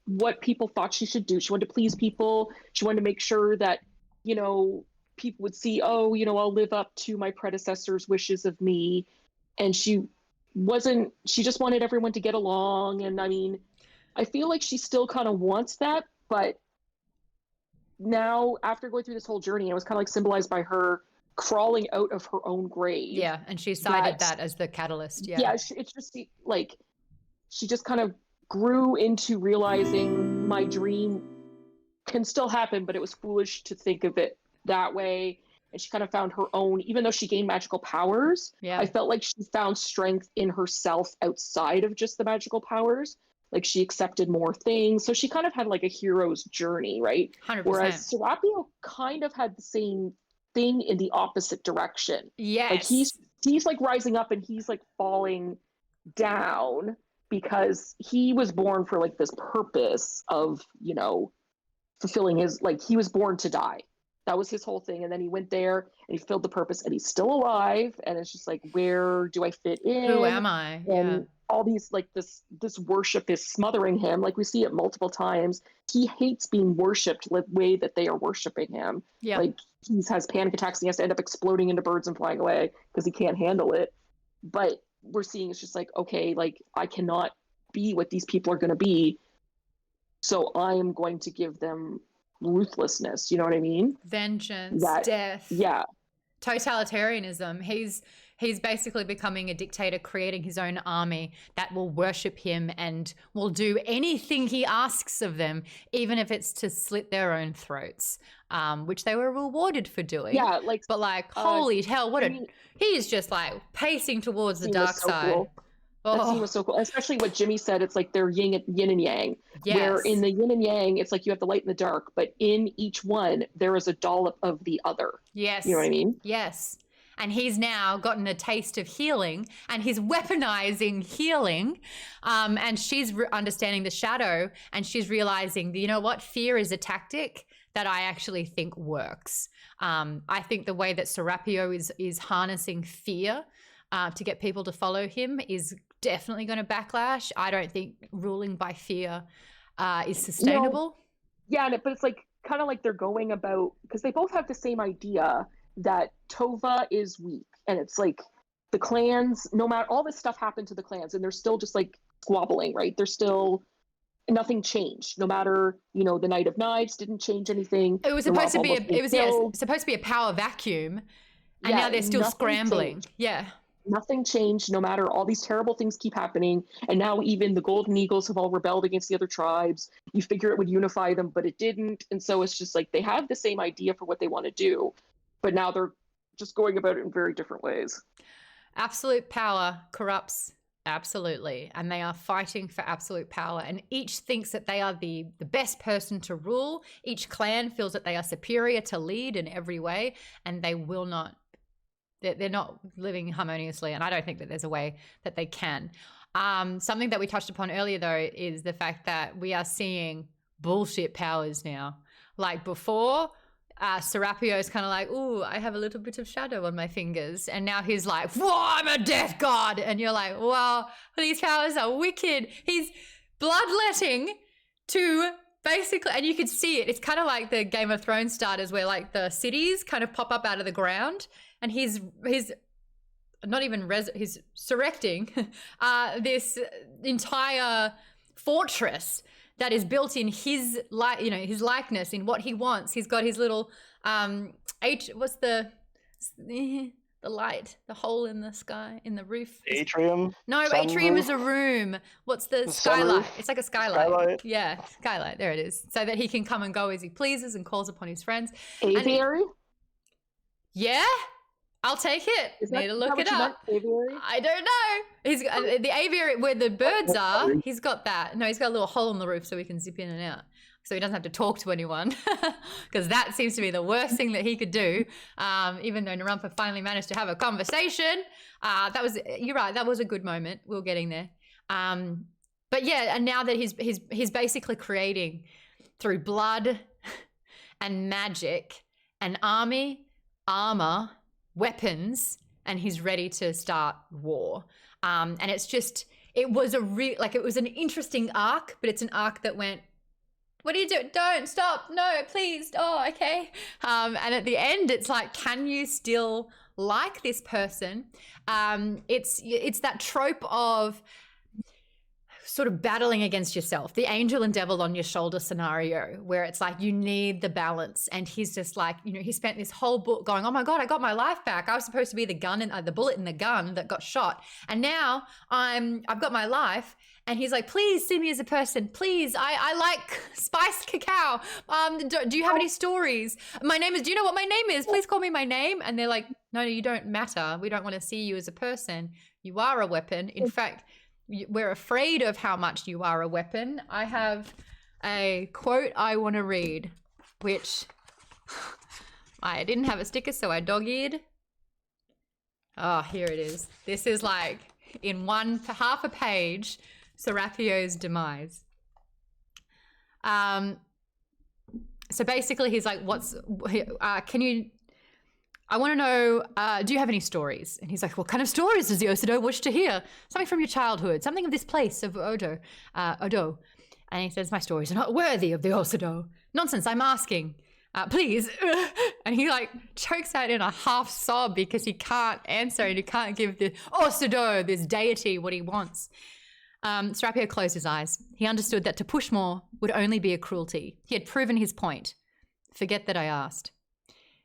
what people thought she should do. She wanted to please people. She wanted to make sure that, you know, people would see, oh, you know, I'll live up to my predecessor's wishes of me. And she just wanted everyone to get along. And I mean, I feel like she still kind of wants that, but now after going through this whole journey, it was kind of like symbolized by her crawling out of her own grave. Yeah, and she cited that as the catalyst. Yeah, yeah, it's just like she just kind of grew into realizing my dream can still happen, but it was foolish to think of it that way. And she kind of found her own, even though she gained magical powers. Yeah, I felt like she found strength in herself outside of just the magical powers. Like she accepted more things. So she kind of had like a hero's journey, right? 100%. Whereas Serapio kind of had the same thing in the opposite direction. Yes. Like he's like rising up and he's like falling down because he was born for like this purpose of, you know, fulfilling his, like he was born to die. That was his whole thing. And then he went there and he filled the purpose and he's still alive. And it's just like, where do I fit in? Who am I? And all these, like this worship is smothering him. Like we see it multiple times. He hates being worshipped the way that they are worshiping him. Yeah. Like he has panic attacks and he has to end up exploding into birds and flying away because he can't handle it. But we're seeing it's just like, okay, like I cannot be what these people are going to be. So I am going to give them ruthlessness. You know what I mean? Vengeance, That- death. Yeah. Totalitarianism. He's basically becoming a dictator, creating his own army that will worship him and will do anything he asks of them, even if it's to slit their own throats, which they were rewarded for doing. Yeah, like, but like, holy hell, what Jimmy- he's just like pacing towards the Scene was dark so side. cool. That scene was so cool, especially what Jimmy said. It's like they're yin and yang. Where Yes. in the yin and yang, it's like you have the light and the dark, but in each one there is a dollop of the other. Yes. You know what I mean? Yes. And he's now gotten a taste of healing, and he's weaponizing healing. And she's understanding the shadow, and she's realizing that, you know what, fear is a tactic that I actually think works. I think the way that Serapio is harnessing fear to get people to follow him is definitely going to backlash. I don't think ruling by fear is sustainable. Yeah, but it's like kind of like they're going about, because they both have the same idea that Tova is weak, and it's like the clans, no matter, all this stuff happened to the clans and they're still just like squabbling, right? They're still, nothing changed. No matter, you know, the Knight of Knives didn't change anything. It was supposed to be supposed to be a power vacuum, and now they're still scrambling. Changed. Yeah. Nothing changed, no matter all these terrible things keep happening. And now even the Golden Eagles have all rebelled against the other tribes. You figure it would unify them, but it didn't. And so it's just like they have the same idea for what they want to do, but now they're just going about it in very different ways. Absolute power corrupts absolutely, and they are fighting for absolute power, and each thinks that they are the best person to rule. Each clan feels that they are superior to lead in every way, and they will not, they're not living harmoniously, and I don't think that there's a way that they can. Something that we touched upon earlier though is the fact that we are seeing bullshit powers now. Like before, Serapio is kind of like, ooh, I have a little bit of shadow on my fingers. And now he's like, whoa, I'm a death god. And you're like, wow, these powers are wicked. He's bloodletting to basically, and you could see it. It's kind of like the Game of Thrones starters where like the cities kind of pop up out of the ground. And he's not even, he's surrecting this entire fortress that is built in his his likeness, in what he wants. He's got his little what's the light, the hole in the sky, in the roof? Atrium? No, Sunroof? atrium is a room. What's the skylight? It's like a skylight. Skylight. Yeah, skylight. There it is. So that he can come and go as he pleases and calls upon his friends. Aviary? Yeah, I'll take it. Need to look it up. I don't know. He's got the aviary where the birds are. He's got that. No, he's got a little hole in the roof so he can zip in and out. So he doesn't have to talk to anyone, because that seems to be the worst thing that he could do. Even though Narapa finally managed to have a conversation, you're right. That was a good moment. We were getting there. But yeah, and now that he's basically creating through blood and magic an army, armor, weapons, and he's ready to start war. And it's just, it was an interesting arc, but it's an arc that went, what are you doing? Don't stop. No, please. Oh, okay. And at the end, it's like, can you still like this person? It's that trope of sort of battling against yourself, the angel and devil on your shoulder scenario, where it's like you need the balance. And he's just like, he spent this whole book going, oh my God, I got my life back. I was supposed to be the bullet in the gun that got shot, and now I've got my life. And he's like, please see me as a person. Please, I like spiced cacao. Do you have any stories? My name is, do you know what my name is? Please call me my name. And they're like, no, you don't matter. We don't want to see you as a person. You are a weapon. In fact, we're afraid of how much you are a weapon. I have a quote I want to read, which I didn't have a sticker, so I dog-eared. Oh, here it is. This is like in half a page, Serapio's demise. So basically he's like, I want to know, do you have any stories? And he's like, what kind of stories does the Osido wish to hear? Something from your childhood, something of this place of Odo. And he says, my stories are not worthy of the Osido. Nonsense, I'm asking. Please. And he like chokes out in a half sob because he can't answer and he can't give the Osido, this deity, what he wants. Serapio closed his eyes. He understood that to push more would only be a cruelty. He had proven his point. Forget that I asked.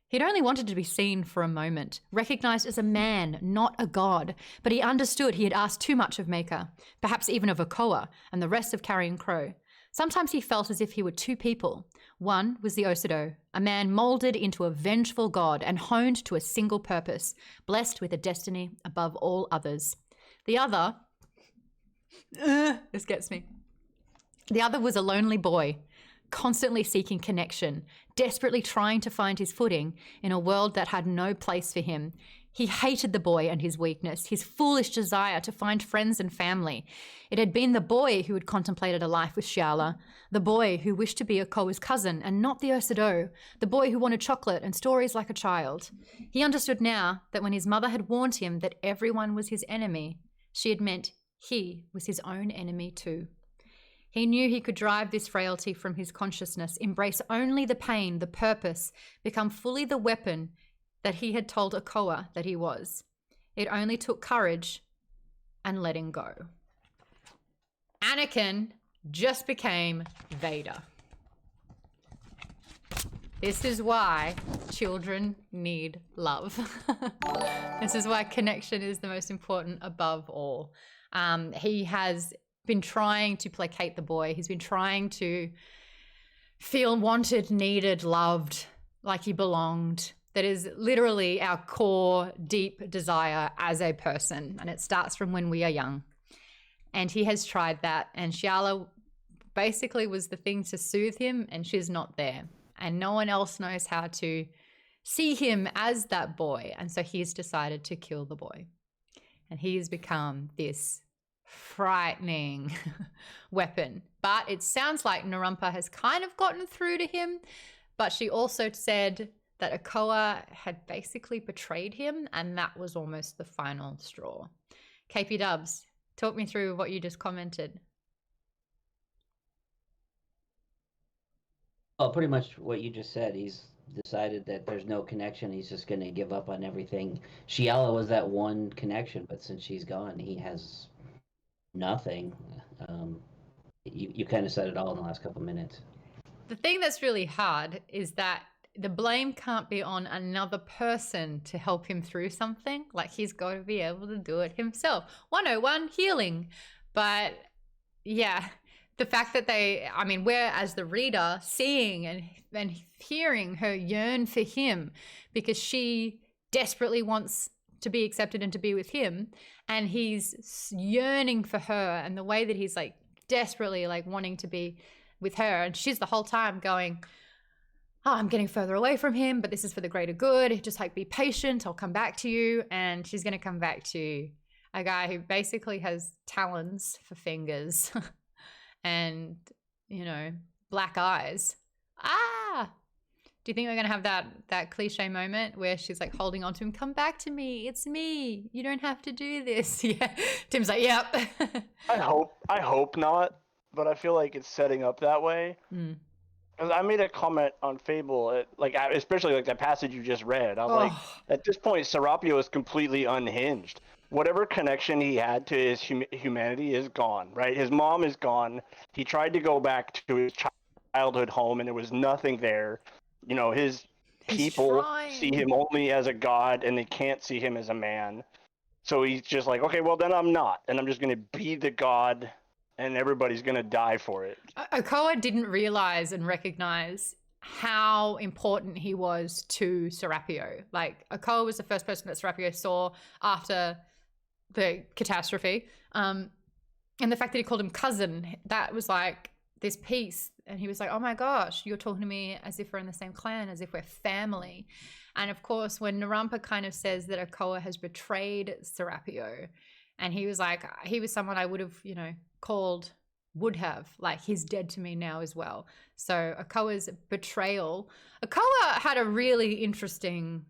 He'd only wanted to be seen for a moment, recognized as a man, not a god, but he understood he had asked too much of Maker, perhaps even of Okoa and the rest of Carrion Crow. Sometimes he felt as if he were two people. One was the Osido, a man molded into a vengeful god and honed to a single purpose, blessed with a destiny above all others. The other... this gets me. The other was a lonely boy, constantly seeking connection, desperately trying to find his footing in a world that had no place for him. He hated the boy and his weakness, his foolish desire to find friends and family. It had been the boy who had contemplated a life with Xiala, the boy who wished to be Okoa's cousin and not the Osido, the boy who wanted chocolate and stories like a child. He understood now that when his mother had warned him that everyone was his enemy, she had meant he was his own enemy too. He knew he could drive this frailty from his consciousness, embrace only the pain, the purpose, become fully the weapon that he had told Okoa that he was. It only took courage and letting go. Anakin just became Vader. This is why children need love. This is why connection is the most important above all. He has been trying to placate the boy. He's been trying to feel wanted, needed, loved, like he belonged. That is literally our core, deep desire as a person. And it starts from when we are young. And he has tried that. And Xiala basically was the thing to soothe him, and she's not there. And no one else knows how to see him as that boy. And so he's decided to kill the boy. And he's become this frightening weapon. But it sounds like Narapa has kind of gotten through to him. But she also said that Okoa had basically betrayed him, and that was almost the final straw. KP Dubs, talk me through what you just commented. Well, pretty much what you just said. He's decided that there's no connection. He's just going to give up on everything. Xiala was that one connection, but since she's gone, he has nothing. You kind of said it all in the last couple minutes. The thing that's really hard is that the blame can't be on another person to help him through something. Like, he's got to be able to do it himself. 101, healing. But yeah, the fact that we're as the reader seeing and hearing her yearn for him because she desperately wants to be accepted and to be with him, and he's yearning for her, and the way that he's like desperately like wanting to be with her, and she's the whole time going, oh, I'm getting further away from him, but this is for the greater good. Just like, be patient. I'll come back to you. And she's going to come back to a guy who basically has talons for fingers and, black eyes. Do you think we're going to have that cliche moment where she's like holding on to him? Come back to me. It's me. You don't have to do this. Yeah. Tim's like, yep. I hope not, but I feel like it's setting up that way. Because I made a comment on Fable, especially like that passage you just read. I'm like, at this point, Serapio is completely unhinged. Whatever connection he had to his humanity is gone, right? His mom is gone. He tried to go back to his childhood home, and there was nothing there. His people see him only as a god, and they can't see him as a man. So he's just like, okay, well, then I'm not. And I'm just going to be the god, and everybody's going to die for it. Okoa didn't realize and recognize how important he was to Serapio. Like, Okoa was the first person that Serapio saw after the catastrophe. And the fact that he called him cousin, that was like this piece. And he was like, oh my gosh, you're talking to me as if we're in the same clan, as if we're family. And of course, when Narapa kind of says that Okoa has betrayed Serapio, and he was like, he was someone I would have, like, he's dead to me now as well. So Okoa's betrayal. Okoa had a really interesting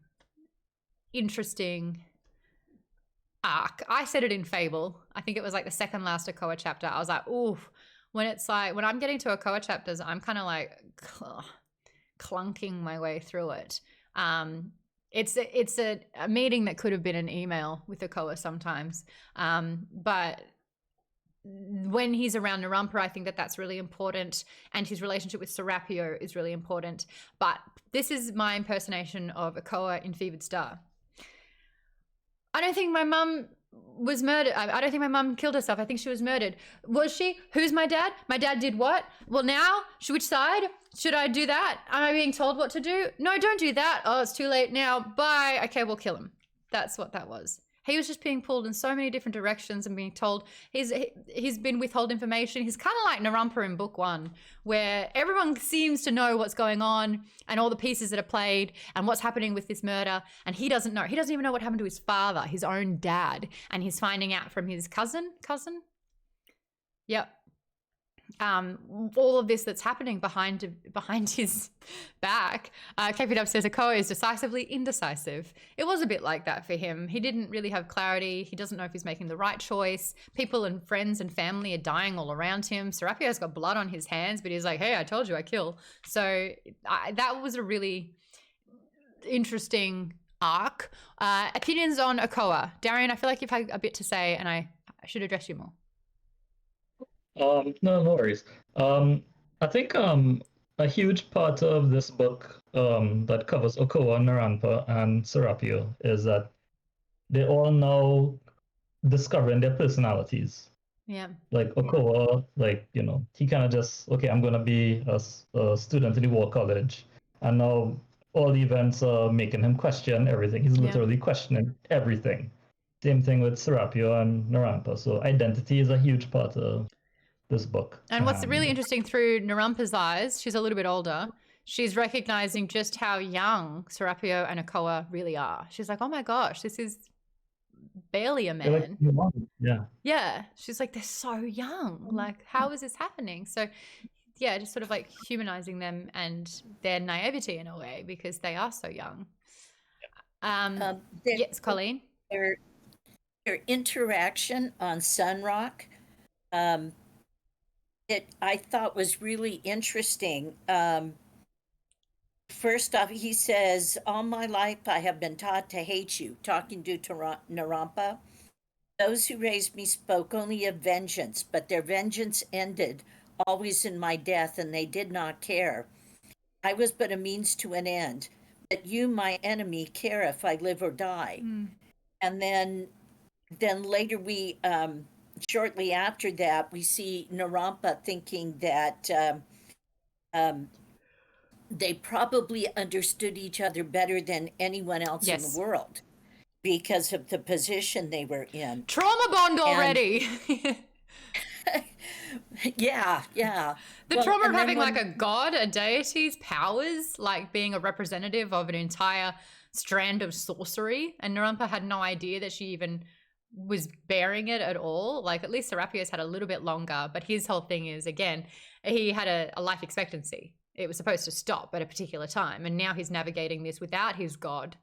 arc. I said it in Fable. I think it was like the second last Okoa chapter. I was like, ooh, when I'm getting to Okoa chapters, I'm kind of like clunking my way through it. It's a meeting that could have been an email with Okoa sometimes. But when he's around Narapa, I think that that's really important, and his relationship with Serapio is really important. But this is my impersonation of Okoa in Fevered Star. I don't think my mum was murdered. I don't think my mum killed herself. I think she was murdered. Was she? Who's my dad? My dad did what? Well, now, which side? Should I do that? Am I being told what to do? No, don't do that. Oh, it's too late now. Bye. Okay, we'll kill him. That's what that was. He was just being pulled in so many different directions and being told he's been withheld information. He's kind of like Narapa in book 1, where everyone seems to know what's going on and all the pieces that are played and what's happening with this murder. And he doesn't know. He doesn't even know what happened to his father, his own dad. And he's finding out from his cousin? Yep. All of this that's happening behind his back. KPW says Okoa is decisively indecisive. It was a bit like that for him. He didn't really have clarity. He doesn't know if he's making the right choice. People and friends and family are dying all around him. Serapio's got blood on his hands, but he's like, hey, I told you I kill. So that was a really interesting arc. Opinions on Okoa. Darian, I feel like you've had a bit to say and I should address you more. No worries. I think a huge part of this book that covers Okoa, Narapa, and Serapio is that they're all now discovering their personalities. Yeah. Like Okoa, like, you know, he kind of just, okay, I'm going to be a student in the War College. And now all the events are making him question everything. He's literally questioning everything. Same thing with Serapio and Narapa. So identity is a huge part of this book. And what's really interesting through Narampa's eyes, she's a little bit older, she's recognizing just how young Serapio and Okoa really are. She's like, oh my gosh, this is barely a man. Yeah. Yeah. She's like, they're so young. Like, how is this happening? So yeah, just sort of like humanizing them and their naivety in a way because they are so young. Yes, Colleen? Their interaction on Sunrock, I thought was really interesting. First off, he says, all my life I have been taught to hate you, talking to Narapa. Those who raised me spoke only of vengeance, but their vengeance ended always in my death, and they did not care. I was but a means to an end, but you, my enemy, care if I live or die. And then later we... shortly after that, we see Narapa thinking that they probably understood each other better than anyone else in the world because of the position they were in. Trauma bond already. Yeah. The trauma of having like a god, a deity's powers, like being a representative of an entire strand of sorcery. And Narapa had no idea that she even was bearing it at all. Like at least Serapio's had a little bit longer, but his whole thing is, again, he had a life expectancy. It was supposed to stop at a particular time, and now he's navigating this without his god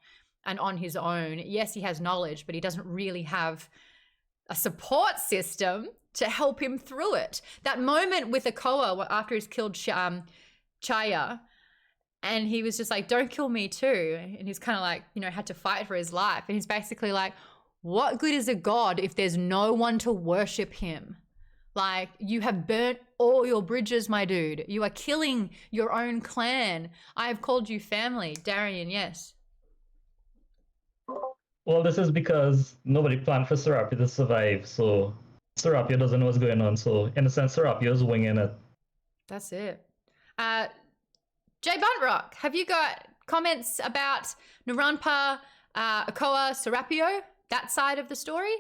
and on his own. Yes, he has knowledge, but he doesn't really have a support system to help him through it. That moment with Okoa after he's killed Xiala, and he was just like, don't kill me too. And he's kind of like, you know, had to fight for his life. And he's basically like, what good is a god if there's no one to worship him? Like, you have burnt all your bridges, my dude. You are killing your own clan. I have called you family. Darian, yes. Well, this is because nobody planned for Serapio to survive, so Serapio doesn't know what's going on. So, in a sense, Serapio is winging it. That's it. Jay Buntrock, have you got comments about Narapa, Okoa, Serapio? That side of the story?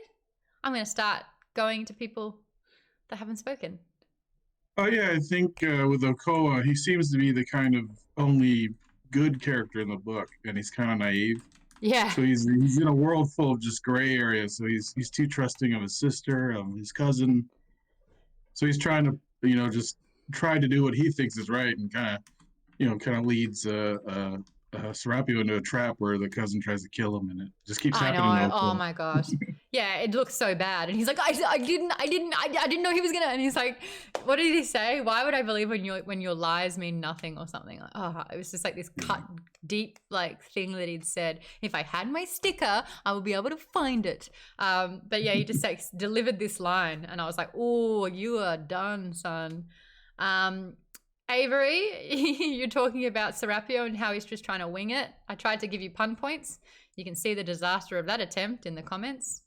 I'm going to start going to people that haven't spoken. Oh yeah, I think with Okoa, he seems to be the kind of only good character in the book, and he's kind of naive. Yeah. So he's in a world full of just gray areas. So he's too trusting of his sister, of his cousin. So he's trying to, you know, just try to do what he thinks is right, and kind of leads Serapio into a trap where the cousin tries to kill him, and it just keeps happening. I know. Oh my gosh. yeah, it looks so bad. And he's like, I didn't know he was gonna. And he's like, what did he say? Why would I believe when your lies mean nothing or something? Like, oh, it was just like this cut deep like thing that he'd said. If I had my sticker, I would be able to find it. But yeah, he just like delivered this line, and I was like, oh, you are done, son. Avery, you're talking about Serapio and how he's just trying to wing it. I tried to give you pun points. You can see the disaster of that attempt in the comments.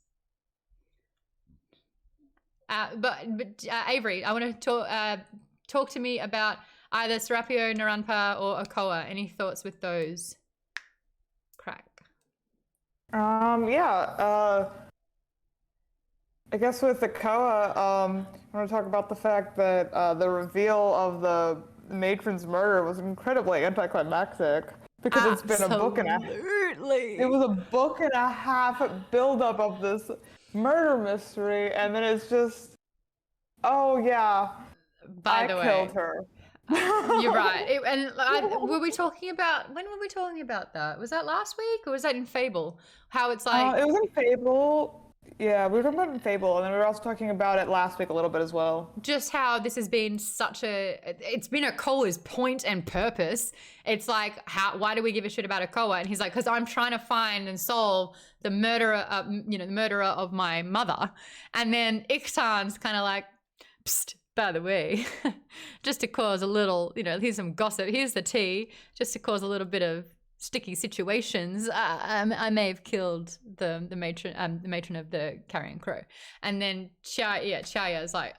But Avery, I want to talk to me about either Serapio, Narapa, or Okoa. Any thoughts with those? Crack. I guess with Okoa, I want to talk about the fact that the reveal of the matron's murder was incredibly anticlimactic because it's been a book and a half. It was a book and a half buildup of this murder mystery, and then it's just, oh yeah, By the way, killed her. You're right. Were we talking about, when were we talking about that? Was that last week or was that in Fable? How it's like... it was in Fable. Yeah, we were talking about it in Fable, and then we were also talking about it last week a little bit as well. Just how this has been such a... It's been Okoa's point and purpose. It's like, why do we give a shit about Okoa? And he's like, because I'm trying to find and solve the murderer, the murderer of my mother. And then Ixtan's kind of like, psst, by the way, just to cause a little, here's some gossip, here's the tea, just to cause a little bit of sticky situations. I may have killed the matron of the Carrion Crow. And then Chaya is like,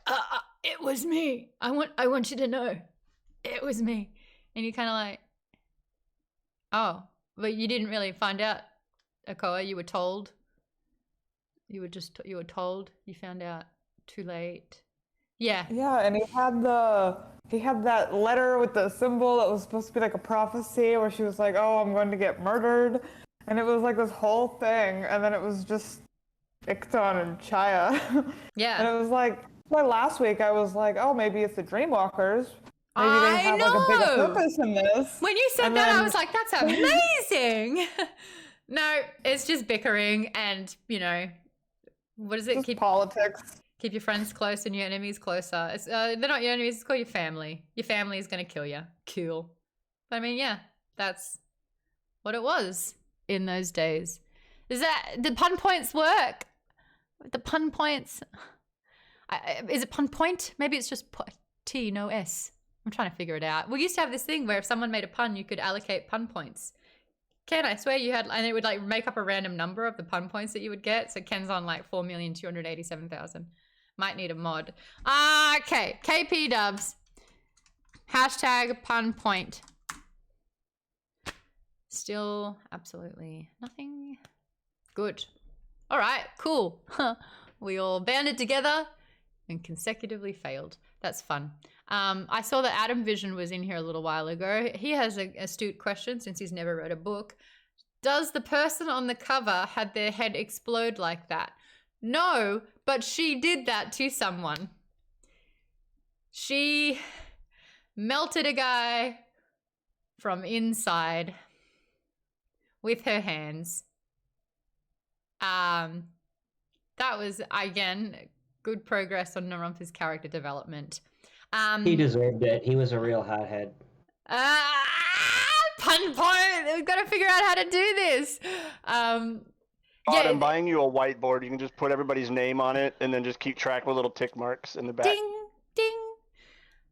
it was me. I want you to know, it was me. And you're kind of like, oh, but you didn't really find out, Okoa. You were told. You were told. You found out too late. Yeah. Yeah, and he had that letter with the symbol that was supposed to be like a prophecy where she was like, oh, I'm going to get murdered. And it was like this whole thing, and then it was just Ixtan and Chaya. Yeah. And it was like, last week I was like, oh, maybe it's the Dreamwalkers. Maybe they have like a bigger purpose in this. When you said that, I was like, that's amazing. No, it's just bickering and, what is it? Just politics. Keep your friends close and your enemies closer. They're not your enemies, it's called your family. Your family is going to kill you. Cool. But I mean, yeah, that's what it was in those days. Did pun points work? The pun points. Is it pun point? Maybe it's just T, no S. I'm trying to figure it out. We used to have this thing where if someone made a pun, you could allocate pun points. Ken, I swear you had, and it would like make up a random number of the pun points that you would get. So Ken's on like 4,287,000. Might need a mod. Okay, KP dubs. Hashtag pun point. Still absolutely nothing. Good. All right, cool. We all banded together and consecutively failed. That's fun. I saw that Adam Vision was in here a little while ago. He has an astute question since he's never read a book. Does the person on the cover had their head explode like that? No, but she did that to someone. She melted a guy from inside with her hands. That was, again, good progress on Narampa's character development. He deserved it. He was a real hothead. Pun point! We've got to figure out how to do this. I'm buying you a whiteboard. You can just put everybody's name on it and then just keep track with little tick marks in the back. Ding, ding.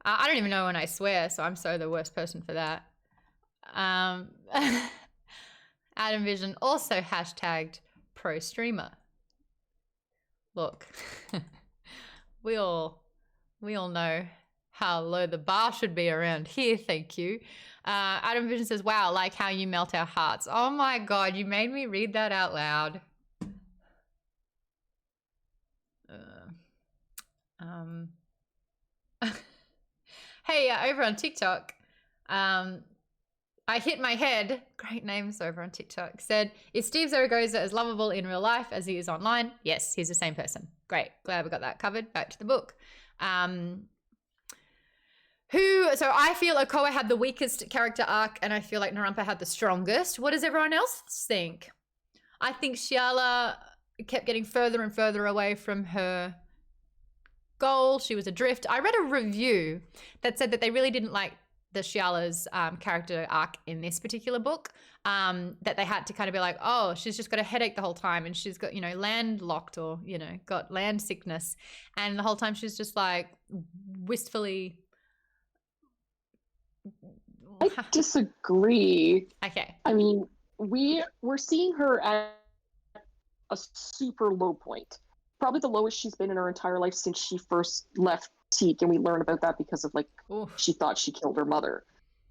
I don't even know when I swear, so I'm so the worst person for that. Adam Vision also hashtagged pro streamer. Look, we all know how low the bar should be around here, thank you. Adam Vision says, wow, like how you melt our hearts. Oh my God, you made me read that out loud. Hey, over on TikTok, I hit my head, great names over on TikTok, said, is Steve Zaragoza as lovable in real life as he is online? Yes, he's the same person. Great, glad we got that covered. Back to the book. So I feel Okoa had the weakest character arc and I feel like Narapa had the strongest. What does everyone else think? I think Xiala kept getting further and further away from her goal. She was adrift. I read a review that said that they really didn't like the Xiala's character arc in this particular book, that they had to kind of be like, oh, she's just got a headache the whole time, and she's got, landlocked, or, got land sickness. And the whole time she's just like wistfully. I disagree. Okay. I mean, we're seeing her at a super low point. Probably the lowest she's been in her entire life since she first left Teak, and we learn about that because of she thought she killed her mother.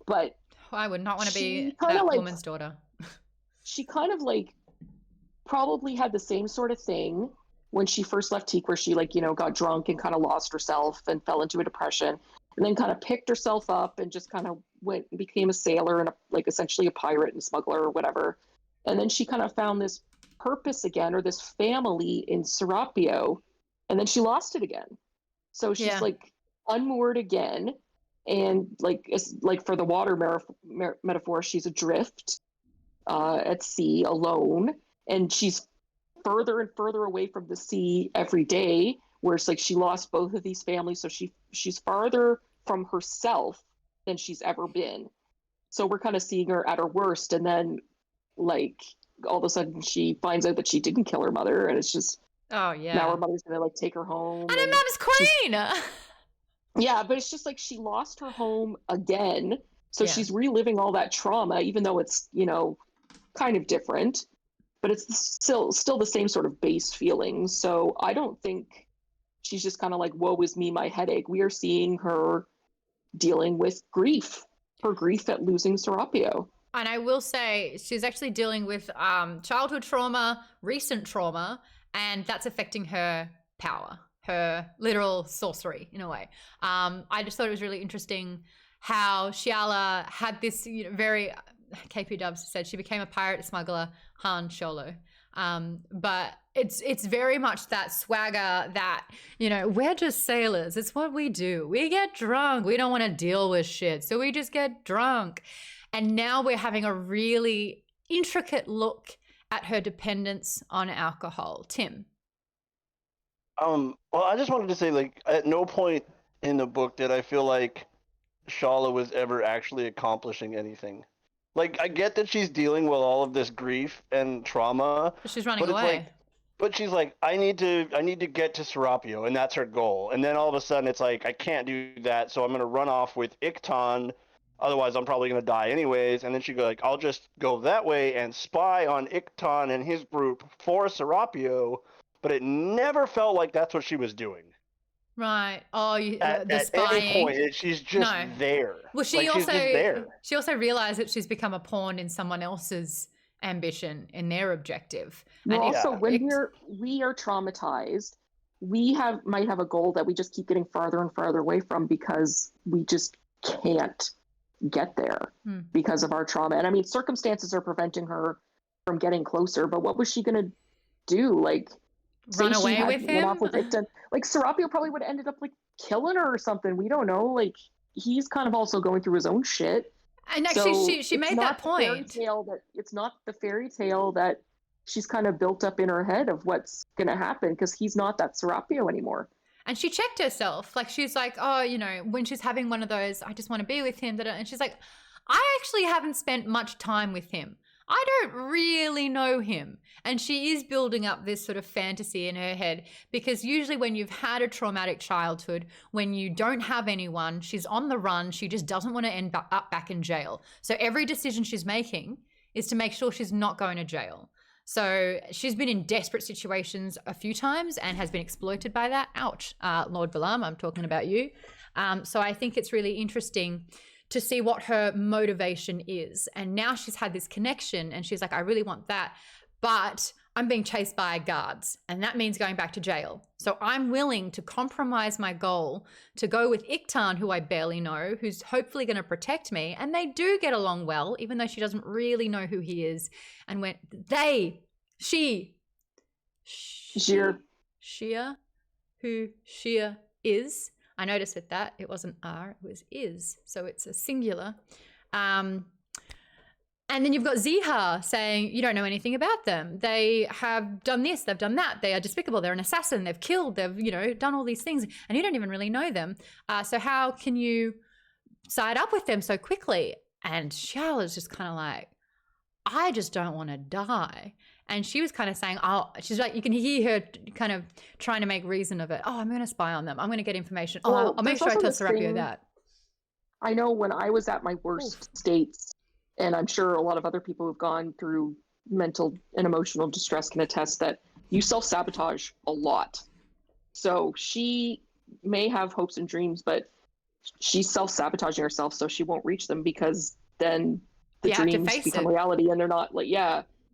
But I would not want to be that woman's daughter. She kind of probably had the same sort of thing when she first left Teak, where she got drunk and kind of lost herself and fell into a depression, and then kind of picked herself up and just kind of went and became a sailor and essentially a pirate and smuggler or whatever. And then she kind of found this purpose again, or this family in Serapio, and then she lost it again. So she's unmoored again, and for the water metaphor, she's adrift at sea alone, and she's further and further away from the sea every day, where it's she lost both of these families, so she's farther from herself than she's ever been. So we're kind of seeing her at her worst, and then all of a sudden she finds out that she didn't kill her mother, and it's just now her mother's gonna take her home, and her mom's queen. Yeah, but it's just she lost her home again, so she's reliving all that trauma, even though it's kind of different, but it's still the same sort of base feelings. So I don't think she's just kind of woe is me, my headache. We are seeing her dealing with grief, her grief at losing Serapio. And I will say she's actually dealing with childhood trauma, recent trauma, and that's affecting her power, her literal sorcery in a way. I just thought it was really interesting how Xiala had this very, KP Dubs said she became a pirate smuggler, Han Solo. But it's very much that swagger that, we're just sailors. It's what we do. We get drunk. We don't want to deal with shit, so we just get drunk. And now we're having a really intricate look at her dependence on alcohol. Tim. Well, I just wanted to say, at no point in the book did I feel like Xiala was ever actually accomplishing anything. I get that she's dealing with all of this grief and trauma. But she's running away. But she's I need to get to Serapio, and that's her goal. And then all of a sudden it's I can't do that, so I'm going to run off with Ikton. Otherwise, I'm probably going to die anyways. And then she go I'll just go that way and spy on Ikton and his group for Serapio. But it never felt like that's what she was doing. Right. Oh, the at spying. any point, she's just there. Well, she's just there. She also realized that she's become a pawn in someone else's ambition, in their objective. Well, and also, when we are traumatized, we might have a goal that we just keep getting farther and farther away from because we just can't get there because of our trauma. And I mean, circumstances are preventing her from getting closer, but what was she going to do? Run away with him? Serapio probably would have ended up killing her or something. We don't know. He's kind of also going through his own shit. And actually, she made that point. It's not the fairy tale that she's kind of built up in her head of what's going to happen, because he's not that Serapio anymore. And she checked herself. She's when she's having one of those, I just want to be with him. And she's I actually haven't spent much time with him. I don't really know him. And she is building up this sort of fantasy in her head, because usually when you've had a traumatic childhood, when you don't have anyone, she's on the run, she just doesn't want to end up back in jail. So every decision she's making is to make sure she's not going to jail. So she's been in desperate situations a few times and has been exploited by that. Ouch, Lord Balaam, I'm talking about you. So I think it's really interesting to see what her motivation is. And now she's had this connection and she's I really want that, but I'm being chased by guards and that means going back to jail. So I'm willing to compromise my goal to go with Iktan, who I barely know, who's hopefully going to protect me. And they do get along well, even though she doesn't really know who he is. And when Shia, who Shia is, I noticed with that it wasn't R, it was is. So it's a singular. And then you've got Ziha saying, you don't know anything about them. They have done this, they've done that. They are despicable. They're an assassin. They've killed. They've, done all these things. And you don't even really know them. So how can you side up with them so quickly? And Xiala's just kind of like, I just don't want to die. And she was kind of saying, she's like, you can hear her kind of trying to make reason of it. Oh, I'm going to spy on them. I'm going to get information. Well, I'll make sure I tell Serapio that. I know when I was at my worst states, and I'm sure a lot of other people who've gone through mental and emotional distress can attest that you self-sabotage a lot. So she may have hopes and dreams, but she's self-sabotaging herself so she won't reach them, because then the dreams become reality and they're not like,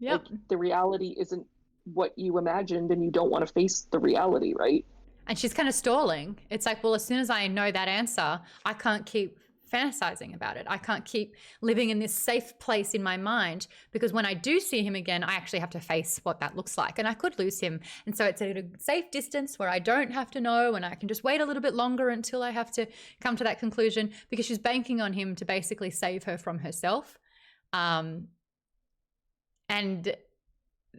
like the reality isn't what you imagined and you don't want to face the reality, right? And she's kind of stalling. It's like, well, as soon as I know that answer, I can't keep fantasizing about it. I can't keep living in this safe place in my mind, because when I do see him again, I actually have to face what that looks like, and I could lose him. And so it's at a safe distance where I don't have to know, and I can just wait a little bit longer until I have to come to that conclusion, because she's banking on him to basically save her from herself. And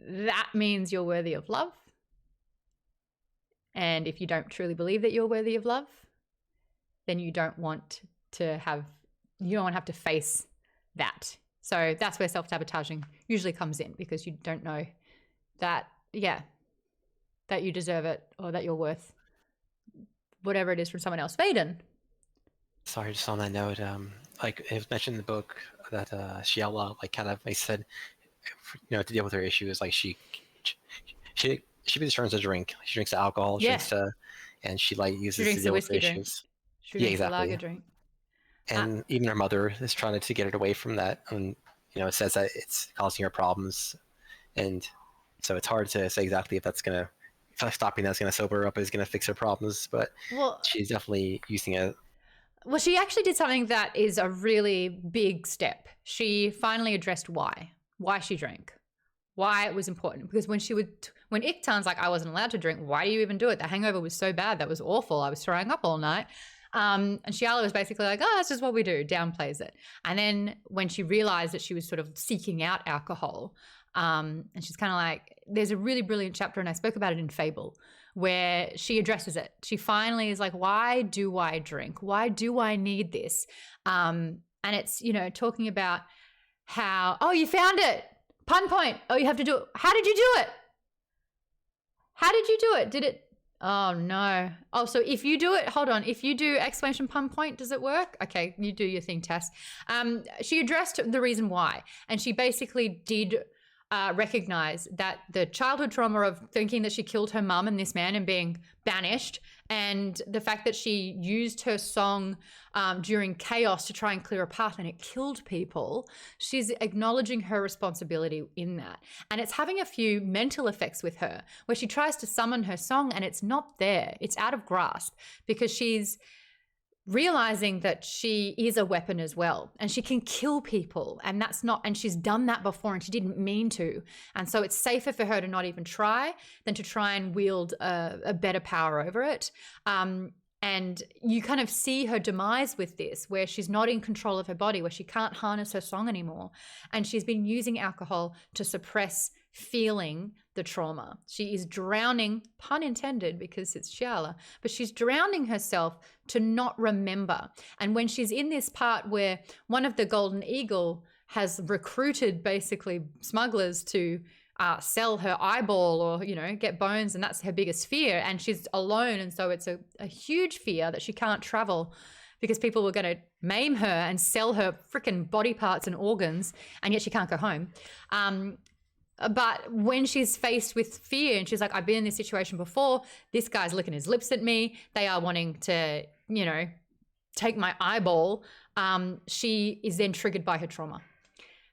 that means you're worthy of love. And if you don't truly believe that you're worthy of love, then you don't want to have to face that. So that's where self-sabotaging usually comes in, because you don't know that, that you deserve it, or that you're worth whatever it is from someone else. Vaden. Sorry, just on that note, like it was mentioned in the book that Xiala, like kind of, like said, to deal with her issues, like she turns to drink. She drinks alcohol, and she like uses to deal with her issues. She drinks a lager drink. And even her mother is trying to get it away from that, and it says that it's causing her problems, and so it's hard to say exactly if stopping that's going to sober her up, is going to fix her problems, but she's definitely using it. Well, she actually did something that is a really big step. She finally addressed why she drank, why it was important. Because when Iktan's like, I wasn't allowed to drink, why do you even do it? The hangover was so bad, that was awful. I was throwing up all night. And Xiala was basically like, that's just what we do, downplays it. And then when she realized that she was sort of seeking out alcohol, and she's kind of like, there's a really brilliant chapter, and I spoke about it in Fable, where she addresses it. She finally is like, why do I drink? Why do I need this? And it's, talking about how, you found it. Pun point. Oh, you have to do it. How did you do it? How did you do it? Did it? Oh, no. Oh, so if you do it, hold on. If you do exclamation pun point, does it work? Okay, you do your thing, Tess. She addressed the reason why. And she basically did recognize that the childhood trauma of thinking that she killed her mum and this man and being banished, and the fact that she used her song during chaos to try and clear a path and it killed people, she's acknowledging her responsibility in that. And it's having a few mental effects with her, where she tries to summon her song and it's not there. It's out of grasp, because she's realizing that she is a weapon as well, and she can kill people, and she's done that before and she didn't mean to. And so it's safer for her to not even try than to try and wield a better power over it. And you kind of see her demise with this, where she's not in control of her body, where she can't harness her song anymore. And she's been using alcohol to suppress feeling the trauma. She is drowning, pun intended, because it's Xiala, but she's drowning herself to not remember. And when she's in this part where one of the Golden Eagle has recruited basically smugglers to sell her eyeball or, get bones, and that's her biggest fear, and she's alone, and so it's a huge fear that she can't travel because people were going to maim her and sell her freaking body parts and organs, and yet she can't go home. But when she's faced with fear and she's like, I've been in this situation before, this guy's licking his lips at me, they are wanting to, take my eyeball, she is then triggered by her trauma,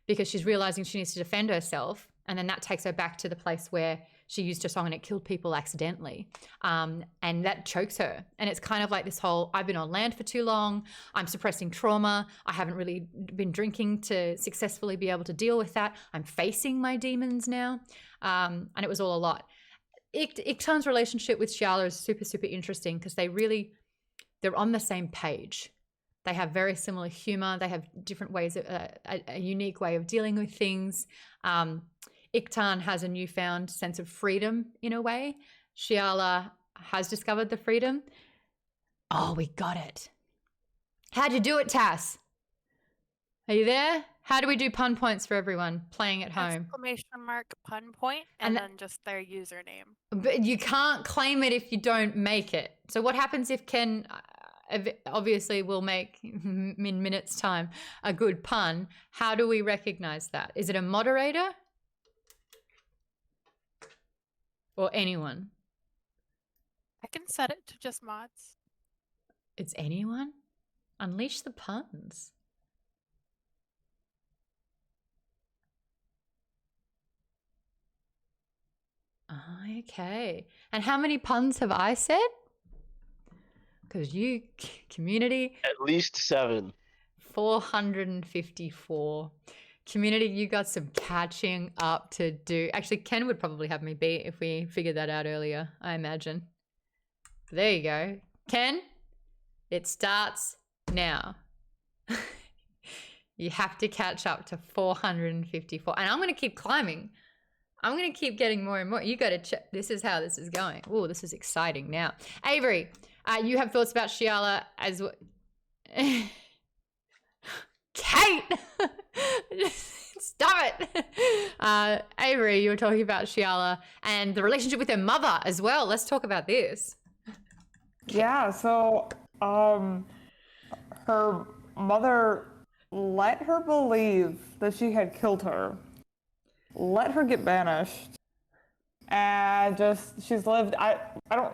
because she's realizing she needs to defend herself. And then that takes her back to the place where she used her song and it killed people accidentally. And that chokes her. And it's kind of like this whole, I've been on land for too long, I'm suppressing trauma, I haven't really been drinking to successfully be able to deal with that, I'm facing my demons now. And it was all a lot. Iktan's relationship with Xiala is super, super interesting, because they're on the same page. They have very similar humor. They have different ways of a unique way of dealing with things. Iktan has a newfound sense of freedom in a way. Xiala has discovered the freedom. Oh, we got it. How'd you do it, Tass? Are you there? How do we do pun points for everyone playing at home? Exclamation mark pun point and then just their username. But you can't claim it if you don't make it. So what happens if Ken obviously will make in minutes time a good pun? How do we recognize that? Is it a moderator? Or anyone? I can set it to just mods. It's anyone? Unleash the puns. Okay. And how many puns have I said? Because you, community. At least 7. 454. Community, you got some catching up to do. Actually, Ken would probably have me beat if we figured that out earlier, I imagine. There you go. Ken, it starts now. You have to catch up to 454. And I'm going to keep climbing. I'm going to keep getting more and more. You got to check. This is how this is going. Oh, this is exciting now. Avery, you have thoughts about Xiala as well. Kate! Stop it! Avery, you were talking about Xiala and the relationship with her mother as well. Let's talk about this. Yeah, so her mother let her believe that she had killed her, let her get banished, and she's lived. I don't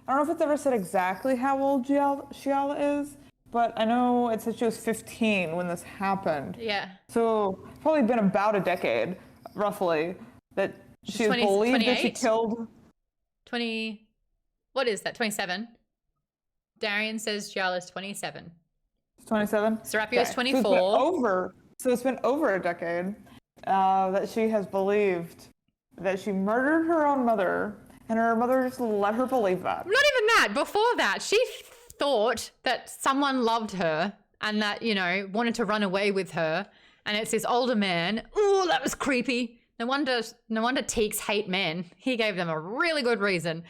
know if it's ever said exactly how old Xiala is, but I know it said she was 15 when this happened. Yeah. So probably been about a decade, roughly, that she believed that she killed. 20. What is that? 27. Darian says Xiala's 27. 27. Serapio's 24. So it's been over a decade that she has believed that she murdered her own mother, and her mother just let her believe that. Not even that. Before that, she thought that someone loved her and that, wanted to run away with her. And it's this older man. Ooh, that was creepy. No wonder Teeks hate men. He gave them a really good reason.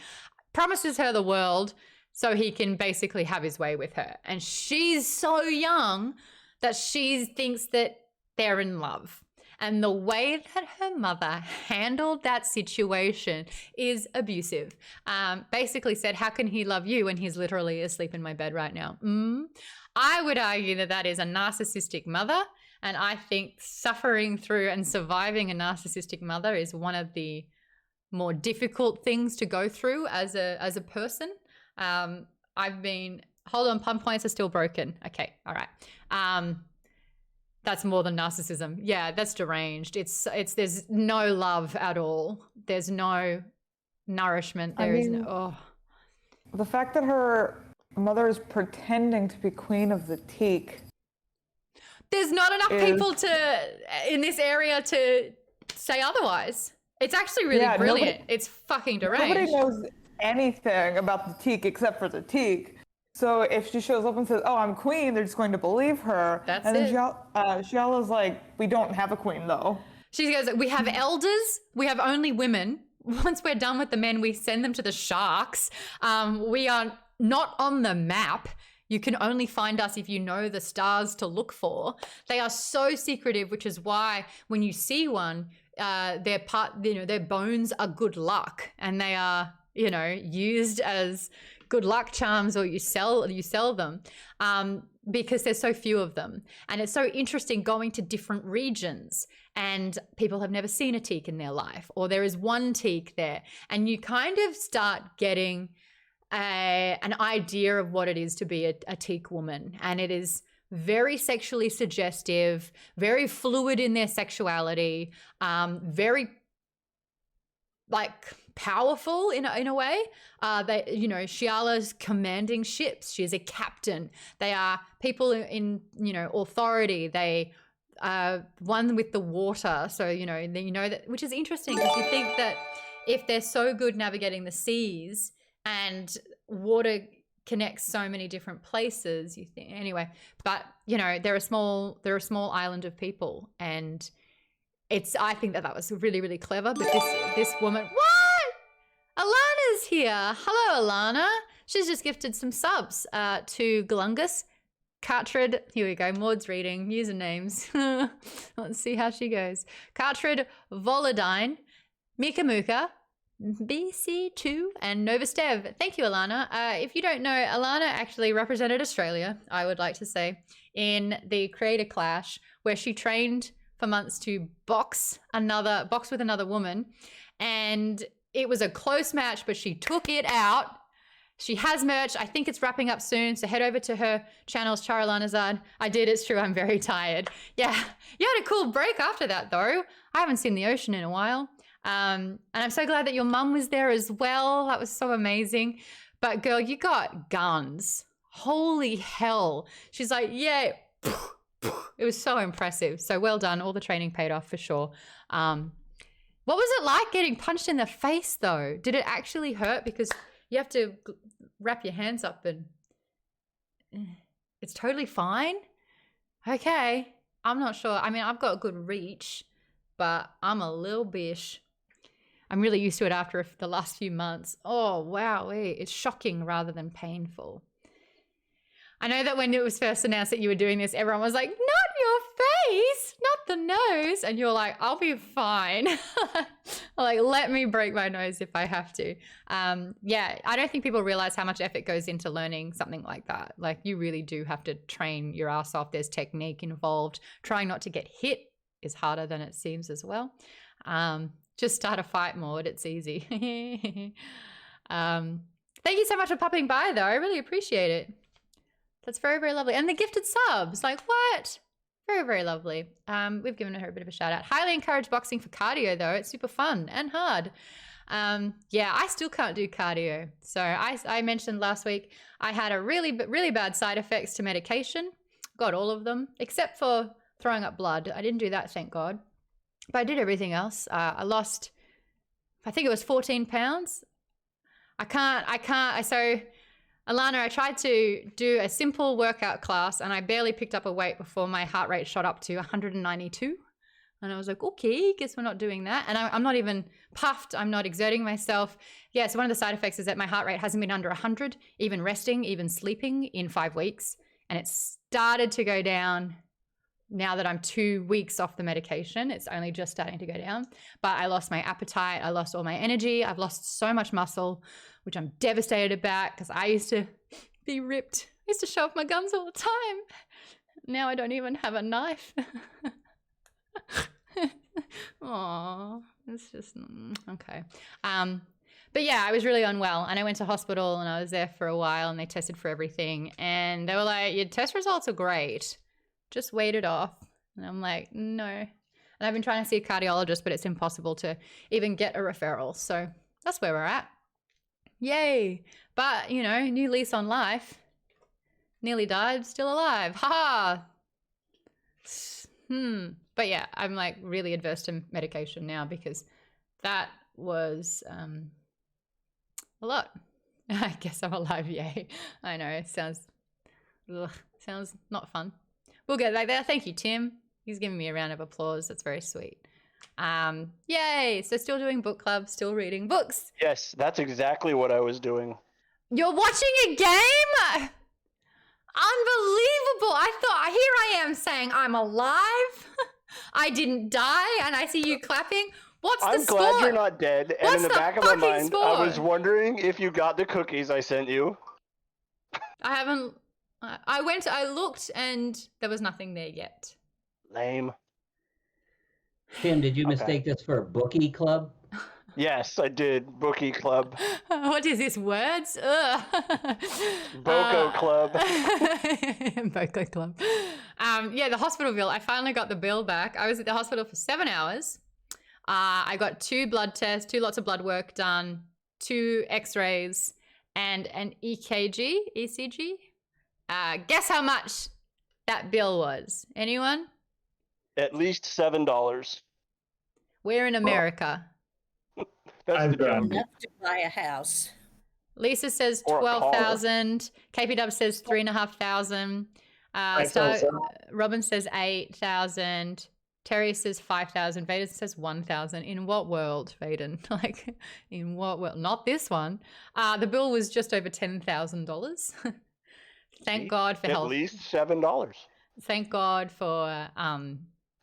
Promises her the world so he can basically have his way with her. And she's so young that she thinks that they're in love. And the way that her mother handled that situation is abusive. Basically said, how can he love you when he's literally asleep in my bed right now? I would argue that that is a narcissistic mother. And I think suffering through and surviving a narcissistic mother is one of the more difficult things to go through as a person. Hold on, pun points are still broken. Okay, all right. That's more than narcissism. Yeah, that's deranged. There's no love at all. There's no nourishment. The fact that her mother is pretending to be queen of the teak. There's not enough people in this area to say otherwise. It's actually really brilliant. It's fucking deranged. Nobody knows anything about the teak except for the teak. So if she shows up and says, "Oh, I'm queen," they're just going to believe her. That's and it. then Xiala's like, "We don't have a queen, though." She goes, "We have elders. We have only women. Once we're done with the men, we send them to the sharks. We are not on the map. You can only find us if you know the stars to look for." They are so secretive, which is why when you see one, their bones are good luck, and they are, used as good luck charms, or you sell them because there's so few of them. And it's so interesting going to different regions and people have never seen a teak in their life, or there is one teak there, and you kind of start getting an idea of what it is to be a teak woman. And it is very sexually suggestive, very fluid in their sexuality, very powerful in a way. Xiala's commanding ships. She's a captain. They are people in authority. They one with the water. So that, which is interesting because you think that if they're so good navigating the seas and water connects so many different places. You think anyway, but you know, they're a small island of people, and I think that was really, really clever. But this woman, what? Alana's here. Hello, Alanah. She's just gifted some subs to Glungus, Cartrid. Here we go. Maud's reading usernames. Let's see how she goes. Cartrid, Volodine, Mika Muka, BC2, and Novastev. Thank you, Alanah. If you don't know, Alanah actually represented Australia, I would like to say, in the Creator Clash, where she trained for months to box with another woman, and it was a close match, but she took it out. She has merch. I think it's wrapping up soon, so head over to her channels, Charalanazard. I did, it's true, I'm very tired. Yeah, you had a cool break after that, though. I haven't seen the ocean in a while. And I'm so glad that your mum was there as well. That was so amazing. But girl, you got guns. Holy hell. She's like, yeah. It was so impressive. So well done. All the training paid off for sure. What was it like getting punched in the face though? Did it actually hurt? Because you have to wrap your hands up and it's totally fine. Okay. I'm not sure. I mean, I've got good reach, but I'm a little bish. I'm really used to it after the last few months. Oh, wow. It's shocking rather than painful. I know that when it was first announced that you were doing this, everyone was like, not your face, not the nose. And you're like, I'll be fine. Like, let me break my nose if I have to. Yeah, I don't think people realize how much effort goes into learning something like that. Like, you really do have to train your ass off. There's technique involved. Trying not to get hit is harder than it seems as well. Just start a fight, Maude. It's easy. Thank you so much for popping by, though. I really appreciate it. That's very, very lovely. And the gifted subs. Like, what? Very, very lovely. We've given her a bit of a shout out. Highly encourage boxing for cardio, though. It's super fun and hard. Yeah, I still can't do cardio. So I mentioned last week I had a really, really bad side effects to medication. Got all of them, except for throwing up blood. I didn't do that, thank God. But I did everything else. I lost, I think it was 14 pounds. So Alanah, I tried to do a simple workout class and I barely picked up a weight before my heart rate shot up to 192. And I was like, okay, guess we're not doing that. And I'm not even puffed. I'm not exerting myself. Yeah, so one of the side effects is that my heart rate hasn't been under 100, even resting, even sleeping in 5 weeks. And it started to go down now that I'm 2 weeks off the medication. It's only just starting to go down. But I lost my appetite. I lost all my energy. I've lost so much muscle, which I'm devastated about because I used to be ripped. I used to show off my guns all the time. Now I don't even have a knife. Aww, it's just, okay. But yeah, I was really unwell and I went to hospital and I was there for a while and they tested for everything. And they were like, your test results are great. Just wait it off. And I'm like, no. And I've been trying to see a cardiologist, but it's impossible to even get a referral. So that's where we're at. Yay. But, you know, new lease on life. Nearly died, still alive. Ha ha. But yeah, I'm like really adverse to medication now because that was a lot. I guess I'm alive, yay. I know, it sounds not fun. We'll get back there. Thank you, Tim. He's giving me a round of applause. That's very sweet. Yay. So still doing book club, still reading books. Yes, that's exactly what I was doing. You're watching a game? Unbelievable. I thought, here I am saying I'm alive. I didn't die and I see you clapping. What's the sport? I'm glad you're not dead. And What's in the back of my mind, I was wondering if you got the cookies I sent you. I haven't. I looked and there was nothing there yet. Lame. Tim, did you mistake this for a bookie club? Yes, I did. Bookie club. What is this, words? Boko club. Boko club. Yeah, the hospital bill. I finally got the bill back. I was at the hospital for 7 hours. I got 2 blood tests, 2 lots of blood work done, 2 x-rays, and an ECG. Guess how much that bill was? Anyone? At least $7. We're in America. That's the joke. Enough to buy a house. Lisa says Or a car. 12,000. KP Dub says 3,500. Robin says 8,000. Terry says 5,000. Vaden says 1,000. In what world, Vaden? Like, in what world? Not this one. The bill was just over $10,000. Thank God for health. At least $7. Thank God for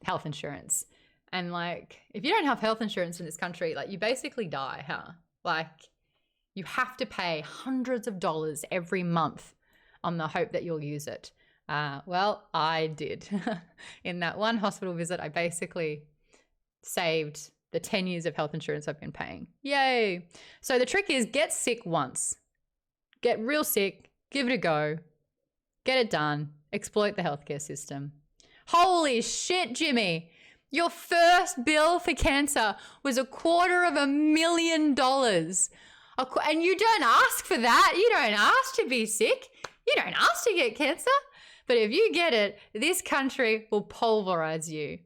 health insurance. And like, if you don't have health insurance in this country, like you basically die, huh? Like, you have to pay hundreds of dollars every month on the hope that you'll use it. Well, I did. In that one hospital visit, I basically saved the 10 years of health insurance I've been paying. Yay. So the trick is get sick once. Get real sick, give it a go, get it done, exploit the healthcare system. Holy shit, Jimmy. Your first bill for cancer was $250,000. And you don't ask for that. You don't ask to be sick. You don't ask to get cancer. But if you get it, this country will pulverize you.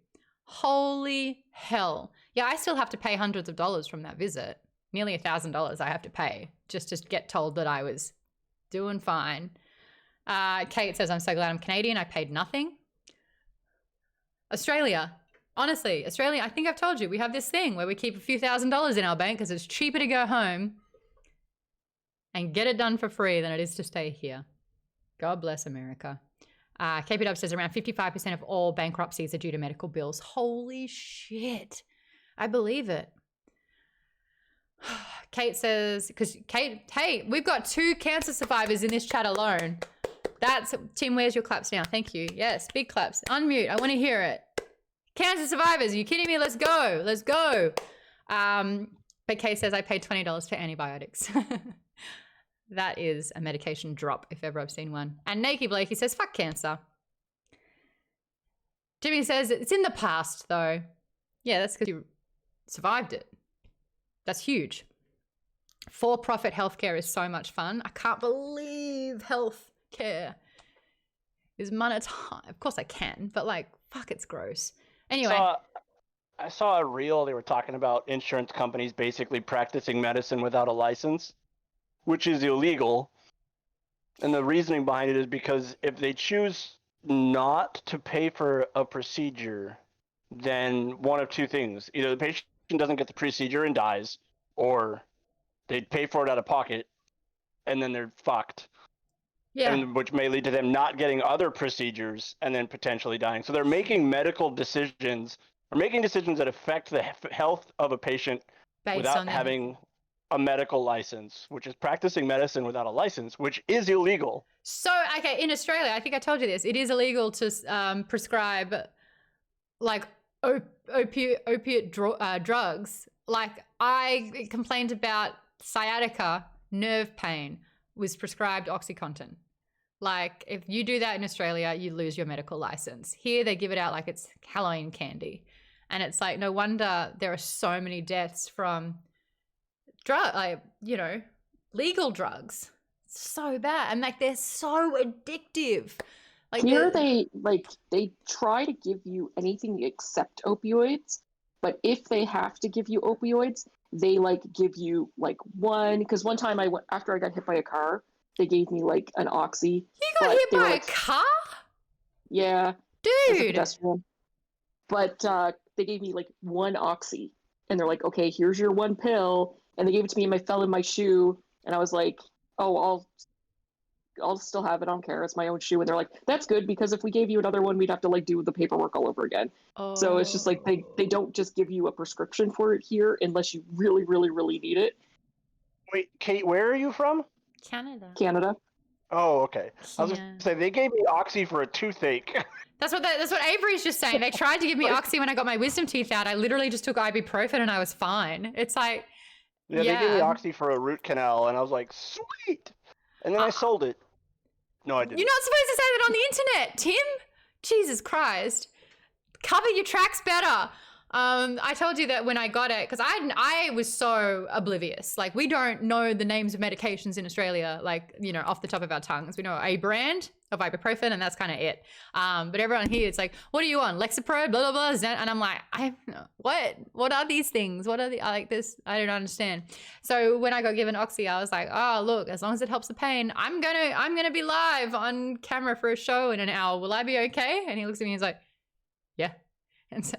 Holy hell. Yeah, I still have to pay hundreds of dollars from that visit. Nearly $1,000 I have to pay just to get told that I was doing fine. Kate says, I'm so glad I'm Canadian. I paid nothing. Australia. Honestly, Australia, I think I've told you, we have this thing where we keep a few $1,000s in our bank because it's cheaper to go home and get it done for free than it is to stay here. God bless America. KP Dub says around 55% of all bankruptcies are due to medical bills. Holy shit. I believe it. Kate says, because Kate, hey, we've got 2 cancer survivors in this chat alone. That's, Tim, where's your claps now? Thank you. Yes, big claps. Unmute. I want to hear it. Cancer survivors, are you kidding me? Let's go. Let's go. But Kate says I paid $20 for antibiotics. That is a medication drop if ever I've seen one. And Nakey Blakey says, fuck cancer. Jimmy says, it's in the past though. Yeah, that's because you survived it. That's huge. For-profit healthcare is so much fun. I can't believe healthcare is monetized. Of course I can, but like, fuck, it's gross. Anyway. I saw a reel. They were talking about insurance companies basically practicing medicine without a license, which is illegal. And the reasoning behind it is because if they choose not to pay for a procedure, then one of two things. Either the patient doesn't get the procedure and dies, or they pay for it out of pocket, and then they're fucked. Yeah. And which may lead to them not getting other procedures and then potentially dying. So they're making medical decisions, or making decisions that affect the health of a patient without having a medical license, which is practicing medicine without a license, which is illegal. So, okay, in Australia, I think I told you this, it is illegal to prescribe like opiate drugs. Like I complained about sciatica, nerve pain, was prescribed OxyContin. Like if you do that in Australia, you lose your medical license. Here they give it out like it's Halloween candy. And it's like, no wonder there are so many deaths from legal drugs. It's so bad. And like they're so addictive. Like here they try to give you anything except opioids, but if they have to give you opioids, they like give you like one, because one time after I got hit by a car, they gave me like an oxy. You got hit by a car? Yeah. Dude. But they gave me like one oxy, and they're like, okay, here's your one pill, and they gave it to me and I fell in my shoe, and I was like, oh, I'll still have it. I don't care. It's my own shoe. And they're like, that's good, because if we gave you another one, we'd have to like do the paperwork all over again. Oh. So it's just like they don't just give you a prescription for it here unless you really, really, really need it. Wait, Kate, where are you from? Canada. Oh, okay. I was going to say, they gave me oxy for a toothache. That's what Avery's just saying. They tried to give me oxy when I got my wisdom teeth out. I literally just took ibuprofen and I was fine. It's like, yeah. They gave me oxy for a root canal, and I was like, sweet. And then I sold it. No, I didn't. You're not supposed to say that on the internet, Tim. Jesus Christ. Cover your tracks better. I told you that when I got it, because I was so oblivious. Like, we don't know the names of medications in Australia, like, you know, off the top of our tongues. We know a brand of ibuprofen, and that's kind of it. But everyone here, it's like, what are you on? Lexapro, blah, blah, blah. And I'm like, what are these things? What are the, like this? I don't understand. So when I got given Oxy, I was like, oh, look, as long as it helps the pain, I'm gonna be live on camera for a show in an hour. Will I be okay? And he looks at me and he's like, yeah. And so,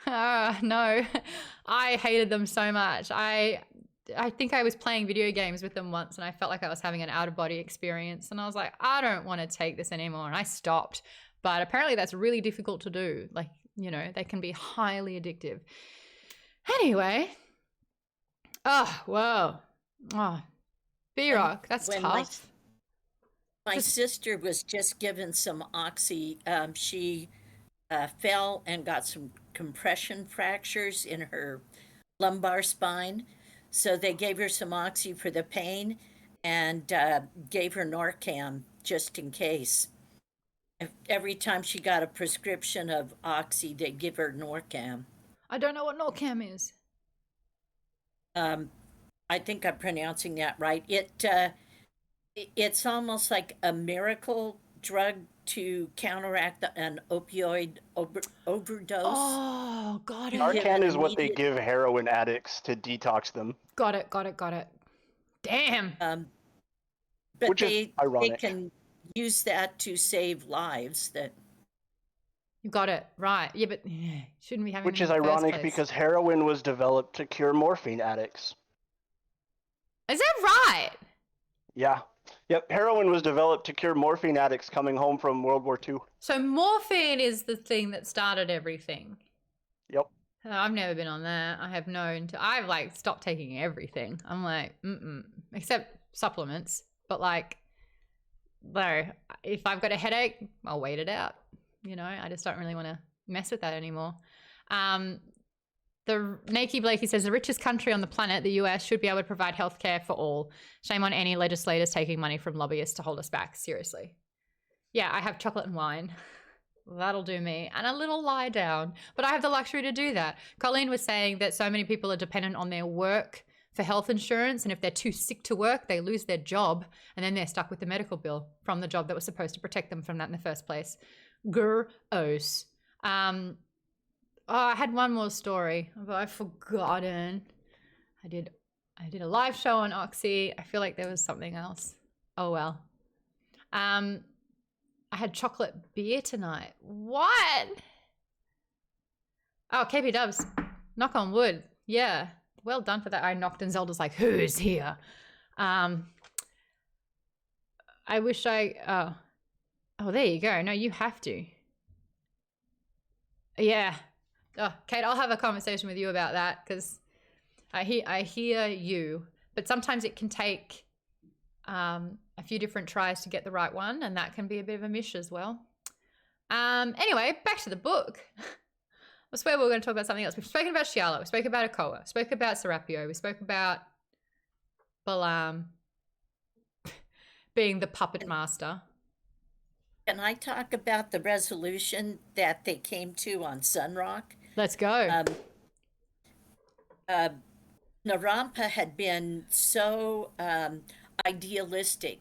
no, I hated them so much. I think I was playing video games with them once and I felt like I was having an out-of-body experience, and I was like, I don't want to take this anymore, and I stopped. But apparently that's really difficult to do. Like, you know, they can be highly addictive. Anyway. Oh, whoa. Oh, B-Rock, that's tough. My sister was just given some Oxy. She fell and got some compression fractures in her lumbar spine. So they gave her some Oxy for the pain and gave her Narcan just in case. Every time she got a prescription of Oxy, they'd give her Narcan. I don't know what Narcan is. I think I'm pronouncing that right. It's almost like a miracle drug to counteract an opioid overdose. Oh, got it. Narcan is what they give heroin addicts to detox them. Got it. Damn. But Which is ironic. They can use that to save lives. That You got it. Right. Yeah, but shouldn't we have Which is ironic because heroin was developed to cure morphine addicts. Is that right? Yeah. Yep, heroin was developed to cure morphine addicts coming home from World War II. So morphine is the thing that started everything. Yep. I've never been on that. I have known to. I've like stopped taking everything. I'm like, except supplements. But like, no, if I've got a headache, I'll wait it out. You know, I just don't really want to mess with that anymore. The Nakey Blakey says the richest country on the planet, the US, should be able to provide healthcare for all. Shame on any legislators taking money from lobbyists to hold us back. Seriously. Yeah, I have chocolate and wine. That'll do me. And a little lie down. But I have the luxury to do that. Colleen was saying that so many people are dependent on their work for health insurance. And if they're too sick to work, they lose their job. And then they're stuck with the medical bill from the job that was supposed to protect them from that in the first place. Gross. Oh, I had one more story, but I've forgotten. I did a live show on Oxy. I feel like there was something else. Oh well. I had chocolate beer tonight. What? Oh, KP Dubs. Knock on wood. Yeah. Well done for that. I knocked and Zelda's like, who's here? I wish I... Oh, there you go. No, you have to. Yeah. Oh, Kate, I'll have a conversation with you about that because I hear you, but sometimes it can take a few different tries to get the right one, and that can be a bit of a mish as well. Anyway, back to the book. I swear we were going to talk about something else. We've spoken about Xiala, we spoke about Okoa, we spoke about Serapio, we spoke about Balaam being the puppet master. Can I talk about the resolution that they came to on Sunrock? Let's go. Narapa had been so idealistic.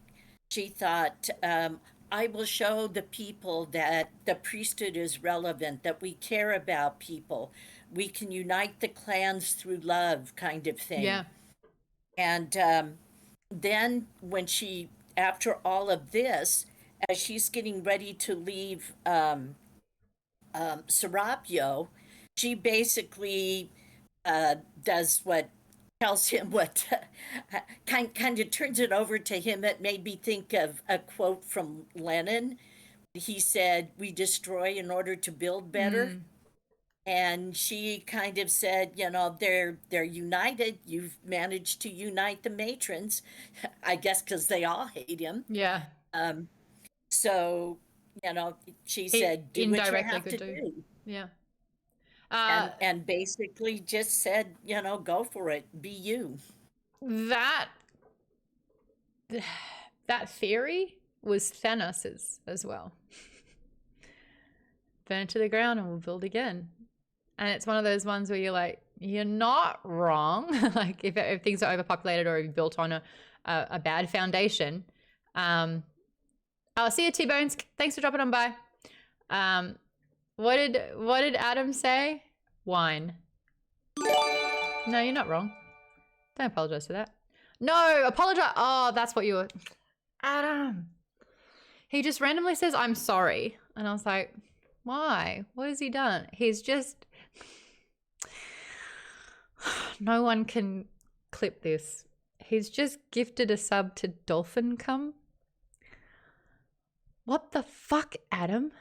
She thought, I will show the people that the priesthood is relevant, that we care about people. We can unite the clans through love, kind of thing. Yeah. And then when she, after all of this, as she's getting ready to leave Serapio, she basically does what, tells him what, kind of turns it over to him. It made me think of a quote from Lenin. He said, we destroy in order to build better. And she kind of said, you know, they're united. You've managed to unite the matrons, I guess, because they all hate him. Yeah. So, you know, she said, do what you have to do. Yeah. And basically just said, you know, go for it. Be you. That theory was Thanos's as well. Burn it to the ground and we'll build again. And it's one of those ones where you're like, you're not wrong. Like if things are overpopulated or if you're built on a bad foundation. I'll see you, T-Bones. Thanks for dropping on by. What did Adam say? Wine. No, you're not wrong. Don't apologize for that. No, apologize. Oh, that's what you were. Adam. He just randomly says, I'm sorry. And I was like, why? What has he done? He's just... No one can clip this. He's just gifted a sub to Dolphin Cum. What the fuck, Adam?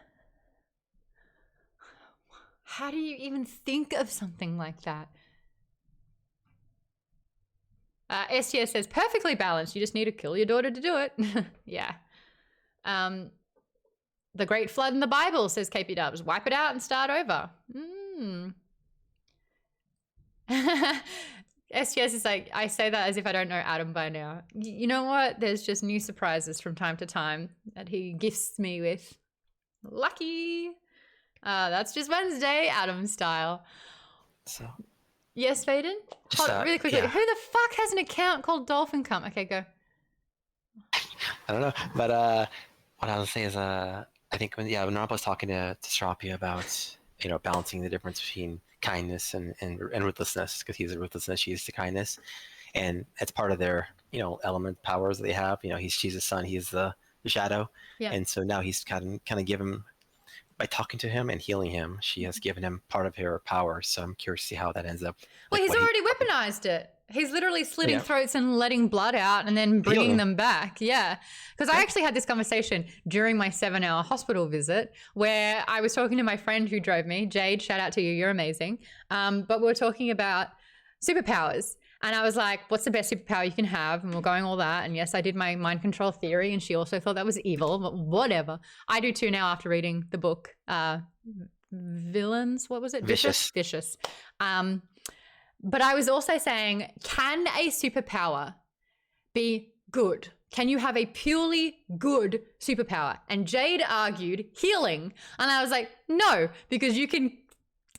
How do you even think of something like that? STS says, perfectly balanced. You just need to kill your daughter to do it. Yeah. The Great Flood in the Bible, says KP Dubs. Wipe it out and start over. STS is like, I say that as if I don't know Adam by now. You know what? There's just new surprises from time to time that he gifts me with. Lucky. That's just Wednesday, Adam style. So. Yes, Faden? Hold on, really quickly. Yeah. Who the fuck has an account called Dolphin Cum? Okay, go. I don't know, but what I was saying is, I think when Narapa was talking to Serapio about balancing the difference between kindness and ruthlessness, because he's a ruthlessness, she's the kindness, and it's part of their element powers that they have. She's the sun, he's the shadow, and so now he's kind of given, by talking to him and healing him, she has given him part of her power. So I'm curious to see how that ends up. Well, he's already weaponized it. He's literally slitting throats and letting blood out and then bringing them back. Yeah. Because I actually had this conversation during my 7-hour hospital visit where I was talking to my friend who drove me. Jade, shout out to you. You're amazing. But we were talking about superpowers. And I was like, what's the best superpower you can have? And we're going all that. And yes, I did my mind control theory. And she also thought that was evil, but whatever. I do too now after reading the book. Villains, what was it? Vicious. Vicious. But I was also saying, can a superpower be good? Can you have a purely good superpower? And Jade argued healing. And I was like, no, because you can,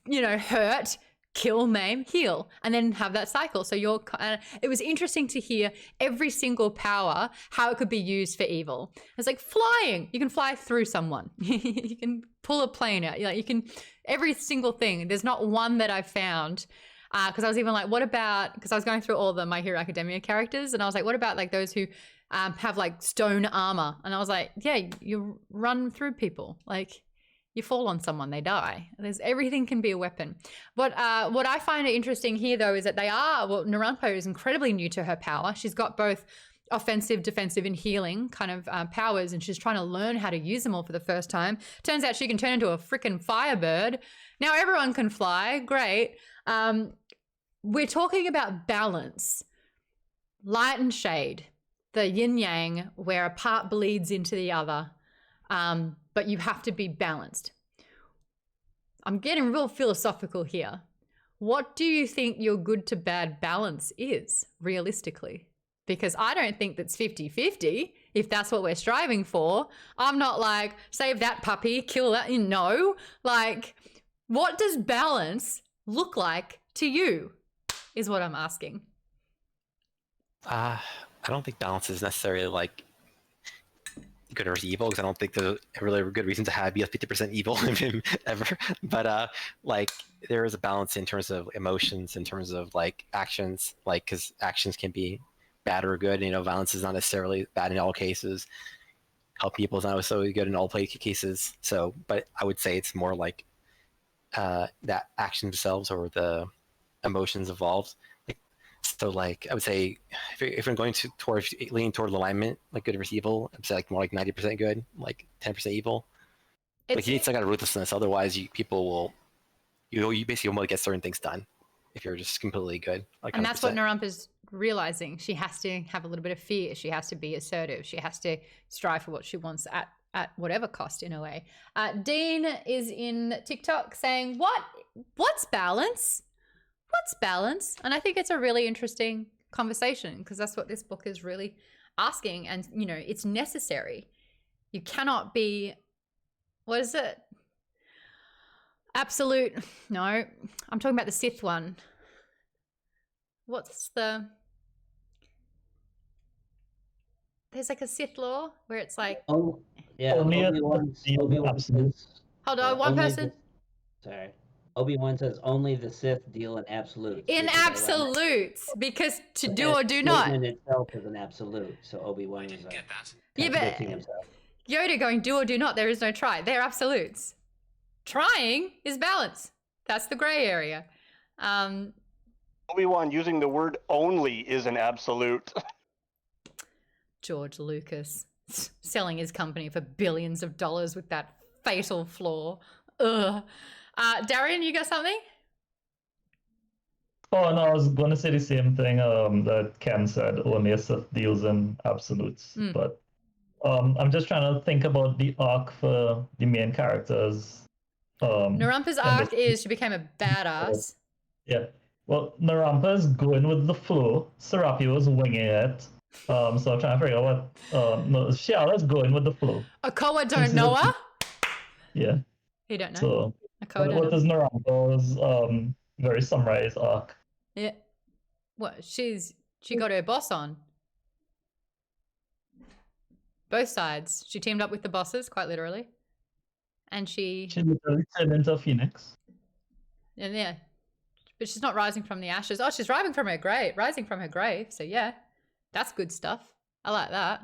hurt, kill, maim, heal, and then have that cycle. So it was interesting to hear every single power, how it could be used for evil. It's like flying. You can fly through someone. You can pull a plane out. You can, every single thing. There's not one that I've found. Because I was even like, what about, because I was going through all the My Hero Academia characters, and I was like, what about like those who have like stone armor? And I was like, yeah, you run through people. Like, you fall on someone, they die. Everything can be a weapon. But what I find interesting here, though, is that Narapa is incredibly new to her power. She's got both offensive, defensive, and healing kind of powers, and she's trying to learn how to use them all for the first time. Turns out she can turn into a freaking firebird. Now everyone can fly. Great. We're talking about balance, light and shade, the yin yang, where a part bleeds into the other. But you have to be balanced. I'm getting real philosophical here. What do you think your good to bad balance is, realistically? Because I don't think that's 50-50, if that's what we're striving for. I'm not like, save that puppy, kill that. No. Like, what does balance look like to you, is what I'm asking. I don't think balance is necessarily like good or evil, because I don't think there's a really good reason to be a 50% evil in him ever. But like there is a balance in terms of emotions, in terms of like actions, like because actions can be bad or good. Violence is not necessarily bad in all cases. Help people is not necessarily good in all cases. So, but I would say it's more like that actions themselves or the emotions involved. So like I would say if you're going leaning toward alignment, like good versus evil, I'd say like more like 90% good, like 10% evil. Like you need some kind of ruthlessness, otherwise you basically won't get certain things done if you're just completely good. Like and 100%. that's what Narampa's realizing. She has to have a little bit of fear. She has to be assertive. She has to strive for what she wants at whatever cost, in a way. Dean is in TikTok saying, what's balance? What's balance? And I think it's a really interesting conversation, because that's what this book is really asking. And, it's necessary. You cannot be, what is it? Absolute. No, I'm talking about the Sith one. What's the... There's like a Sith law where it's like... Oh, yeah. Only Obi-Wan absolute. says, Hold on, one only person. Sorry. Obi-Wan says only the Sith deal in absolutes. In because absolutes, because to the do or do not. statement itself is an absolute, so Obi-Wan is Yeah, but contradicting himself. Yoda going do or do not, there is no try. They're absolutes. Trying is balance. That's the gray area. Obi-Wan using the word only is an absolute. George Lucas selling his company for billions of dollars with that fatal flaw. Ugh. Darian, you got something? Oh, no, I was going to say the same thing that Ken said, only a Sith deals in absolutes. But I'm just trying to think about the arc for the main characters. Narampa's arc is she became a badass. Yeah. Well, Narampa's going with the flow. Serapio is winging it. So I'm trying to figure out what... no, Xiala's going with the flow. Okoa don't know her? Yeah. He don't know. So, Okoa what don't is know. Narampa's very summarized arc? Yeah. What? She got her boss on. Both sides. She teamed up with the bosses, quite literally. And she literally turned into a phoenix. And yeah. But she's not rising from the ashes. Oh, she's rising from her grave. So yeah. That's good stuff. I like that.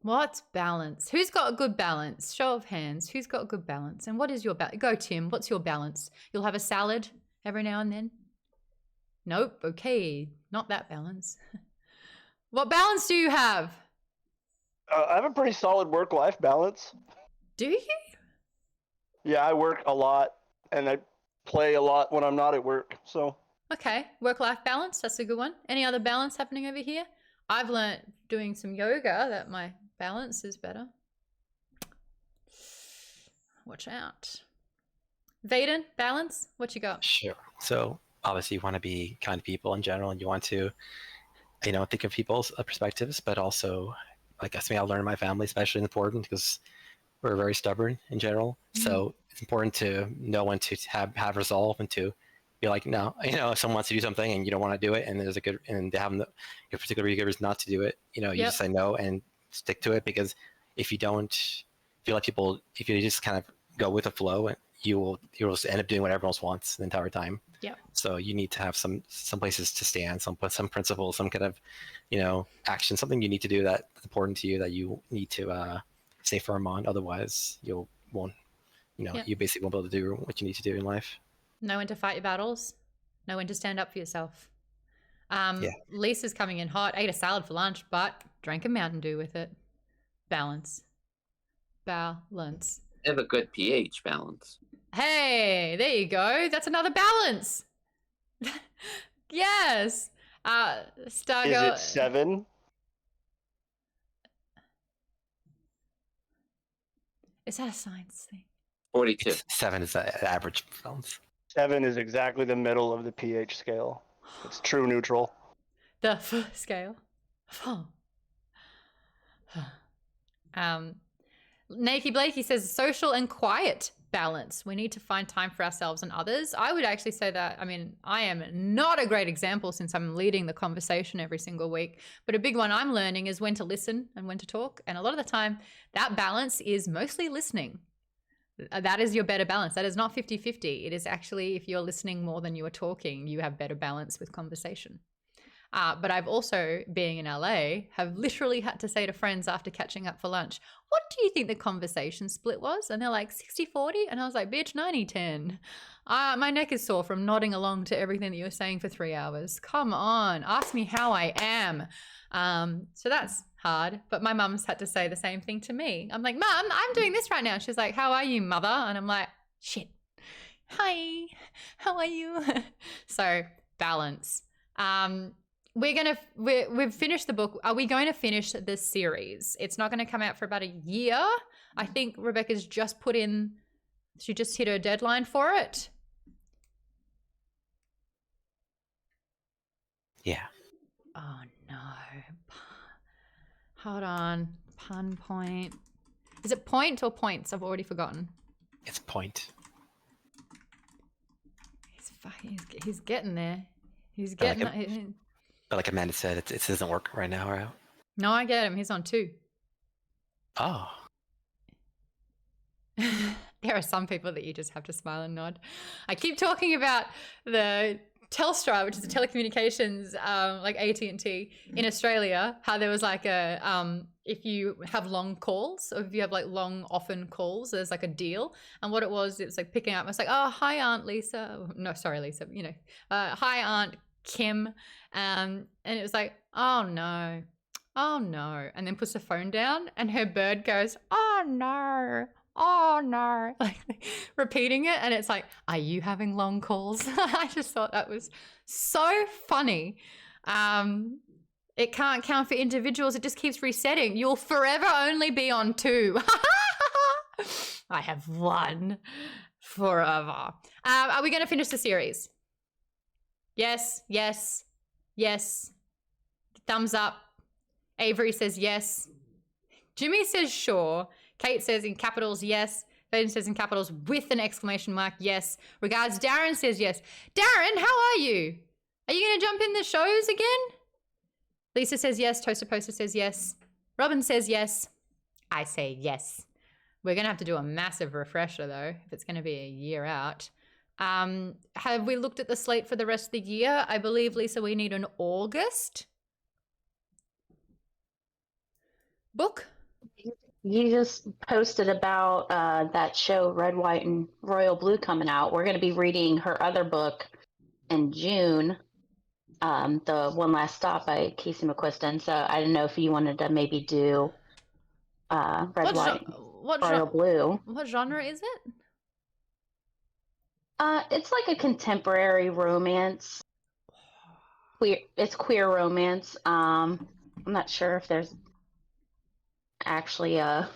What's balance? Who's got a good balance? Show of hands. Who's got good balance? And what is your balance? Go, Tim. What's your balance? You'll have a salad every now and then? Nope. Okay. Not that balance. What balance do you have? I have a pretty solid work-life balance. Do you? Yeah, I work a lot, and I play a lot when I'm not at work, so... Okay. Work-life balance. That's a good one. Any other balance happening over here? I've learnt doing some yoga that my balance is better. Watch out. Vaden, balance? What you got? Sure. So obviously you want to be kind to people in general, and you want to, think of people's perspectives, but also, like, I learned in my family, especially important because we're very stubborn in general. Mm-hmm. So it's important to know when to have resolve and to be like, no, if someone wants to do something and you don't want to do it, and there's and they have your particular reasons not to do it, you just say no and stick to it, because if you don't feel like if you just kind of go with the flow, you'll just end up doing what everyone else wants the entire time. Yeah. So you need to have some places to stand, some principles, some kind of, action, something you need to do that's important to you that you need to stay firm on. Otherwise, you basically won't be able to do what you need to do in life. Know when to fight your battles. Know when to stand up for yourself. Lisa's coming in hot. Ate a salad for lunch, but drank a Mountain Dew with it. Balance. Balance. They have a good pH balance. Hey, there you go. That's another balance. Yes. Stargirl. Is it 7? Is that a science thing? 42. 7 is the average balance. 7 is exactly the middle of the pH scale. It's true neutral. The scale. Nakey Blakey says social and quiet balance. We need to find time for ourselves and others. I would actually say that, I am not a great example since I'm leading the conversation every single week, but a big one I'm learning is when to listen and when to talk. And a lot of the time that balance is mostly listening. That is your better balance. That is not 50-50. It is actually, if you're listening more than you are talking, you have better balance with conversation. But I've also, being in LA, have literally had to say to friends after catching up for lunch, what do you think the conversation split was? And they're like 60-40. And I was like, bitch, 90-10. My neck is sore from nodding along to everything that you were saying for 3 hours. Come on, ask me how I am. So that's hard, but my mum's had to say the same thing to me. I'm like, Mum, I'm doing this right now. She's like, how are you, mother? And I'm like, shit. Hi, how are you? So balance. We've finished the book. Are we going to finish this series? It's not going to come out for about a year. I think Rebecca's just she just hit her deadline for it. Yeah. Oh no. Hold on. Pun point. Is it point or points? I've already forgotten. It's point. He's getting there. He's But getting. like Amanda said, it doesn't work right now, right? No, I get him. He's on 2. Oh. There are some people that you just have to smile and nod. I keep talking about the Telstra, which is the telecommunications, like AT&T in Australia, how there was like a, if you have long calls or if you have like long, often calls, there's like a deal. And what it was like picking up, it's like, oh, hi, Aunt Lisa. No, sorry, Lisa, you know, hi, Aunt Kim. And it was like, oh no, and then puts the phone down and her bird goes, oh no, like repeating it. And it's like, are you having long calls? I just thought that was so funny. It can't count for individuals. It just keeps resetting. You'll forever only be on 2. I have 1 forever. Are we going to finish the series? Yes. Thumbs up. Avery says yes. Jimmy says sure. Kate says in capitals yes. Baden says in capitals with an exclamation mark yes. Regards, Darren says yes. Darren, how are you? Are you going to jump in the shows again? Lisa says yes. Toaster Poster says yes. Robin says yes. I say yes. We're going to have to do a massive refresher though, if it's going to be a year out. Have we looked at the slate for the rest of the year? I believe, Lisa, we need an August book. You just posted about that show Red, White, and Royal Blue coming out. We're going to be reading her other book in June, The One Last Stop by Casey McQuiston. So I don't know if you wanted to maybe do Red, White, Royal Blue. What genre is it? It's like a contemporary romance. It's queer romance. I'm not sure if there's actually another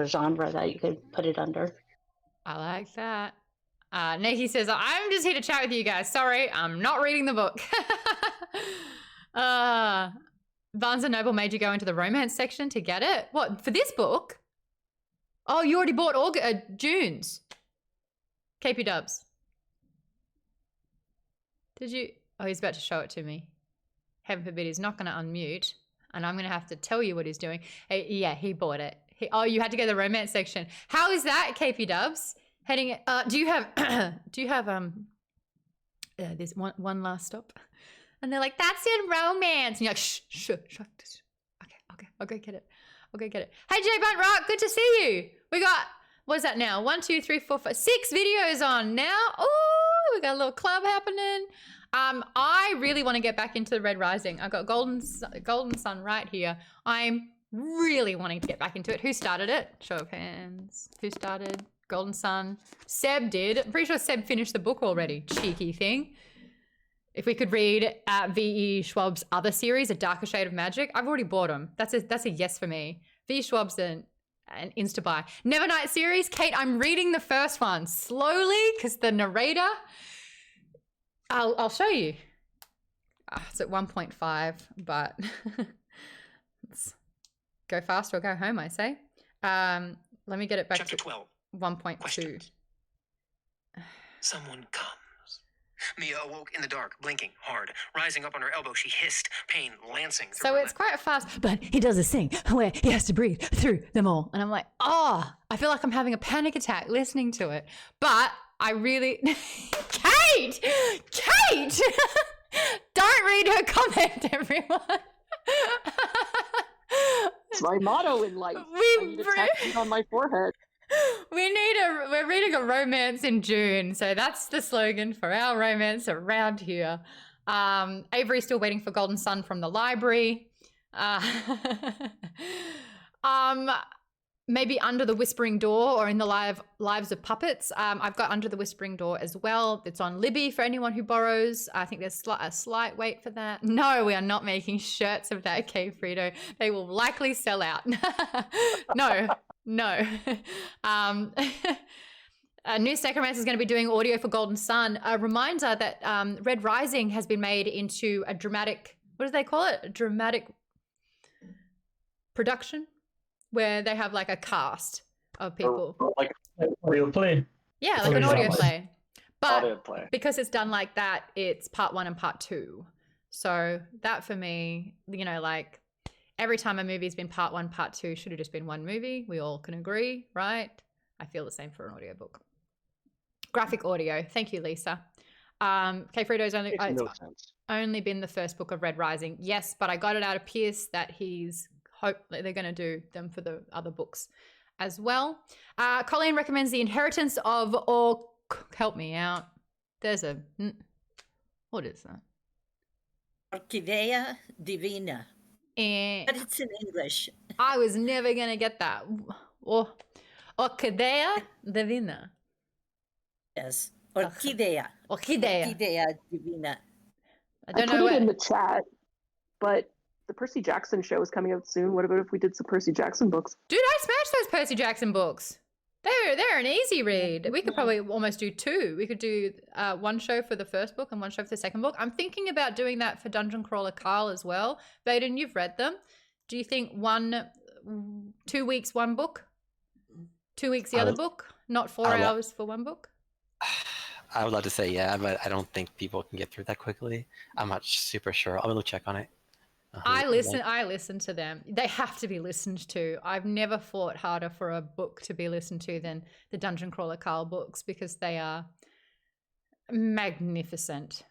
genre that you could put it under. I like that. Nikki says, I'm just here to chat with you guys. Sorry, I'm not reading the book. Barnes & Noble made you go into the romance section to get it? What, for this book? Oh, you already bought June's. KP Dubs. Did you? Oh, he's about to show it to me. Heaven forbid he's not going to unmute. And I'm going to have to tell you what he's doing. Yeah, he bought it. You had to go to the romance section. How is that, KP Dubs? Heading, do you have there's one last stop? And they're like, that's in romance. And you're like, shh. Okay, I'll go get it. Hey, Jay Bunt Rock, good to see you. We got, what is that now? 1, 2, 3, 4, 5, 6 videos on now. Oh, we got a little club happening. I really want to get back into the Red Rising. I've got Golden Sun right here. I'm really wanting to get back into it. Who started it? Show of hands. Who started Golden Sun? Seb did. I'm pretty sure Seb finished the book already. Cheeky thing. If we could read V.E. Schwab's other series, A Darker Shade of Magic, I've already bought them. That's a yes for me. V.E. Schwab's an insta-buy. Nevernight series, Kate, I'm reading the first one slowly because the narrator... I'll show you. It's at 1.5, but let's go fast or go home, I say. Let me get it back Chapter to 12. 1.2. Someone comes. Mia awoke in the dark, blinking hard. Rising up on her elbow, she hissed, pain lancing through So her it's quite fast, but he does this thing where he has to breathe through them all. And I'm like, I feel like I'm having a panic attack listening to it. But I really... Kate! Don't read her comment, everyone. It's my motto in life. I need a tattoo on my forehead. We're reading a romance in June, so that's the slogan for our romance around here. Avery's still waiting for Golden Sun from the library. Maybe Under the Whispering Door or in the Lives of Puppets. I've got Under the Whispering Door as well. It's on Libby for anyone who borrows. I think there's a slight wait for that. No, we are not making shirts of that, okay, Frito. They will likely sell out. No. News Necromancer is going to be doing audio for Golden Sun. A reminder that Red Rising has been made into a dramatic, what do they call it? A dramatic production? Where they have like a cast of people. Like an audio play. Yeah, like an audio play. But play. because it's done like that, it's part 1 and part 2. So that for me, you know, like every time a movie's been part 1, part 2 should have just been one movie. We all can agree, right? I feel the same for an audiobook. Graphic audio. Thank you, Lisa. K Frito's only been the first book of Red Rising. Yes, but I got it out of Pearce that he's hope that they're going to do them for the other books as well. Colleen recommends The Inheritance of help me out. There's a what is that? Orchidea Divina. But it's in English. I was never going to get that. Orchidea Divina. Yes. Orchidea. Orchidea Divina. I don't put know it in the chat, but the Percy Jackson show is coming out soon. What about if we did some Percy Jackson books? Dude, I smashed those Percy Jackson books. They're an easy read. We could probably almost do 2. We could do one show for the first book and one show for the second book. I'm thinking about doing that for Dungeon Crawler Carl as well. Baden, you've read them. Do you think 2 weeks one book, 2 weeks the other book, not 4 hours for one book? I would love to say yeah, but I don't think people can get through that quickly. I'm not super sure. I'll check on it. I listen to them. They have to be listened to. I've never fought harder for a book to be listened to than the Dungeon Crawler Carl books because they are magnificent.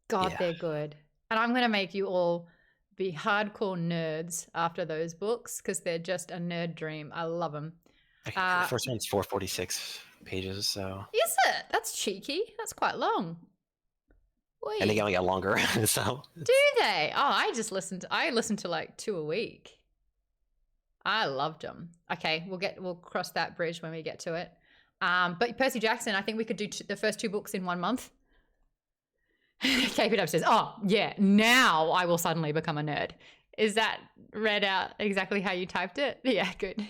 God, they're good. And I'm going to make you all be hardcore nerds after those books because they're just a nerd dream. I love them. The first one's 446 pages, so. Is it? That's cheeky. That's quite long. Wait. And they only get longer, so. Do they? Oh, I listened to like 2 a week. I loved them. Okay, we'll cross that bridge when we get to it. But Percy Jackson, I think we could do the first 2 books in 1 month. KP says, "Oh yeah, now I will suddenly become a nerd." Is that read out exactly how you typed it? Yeah, good.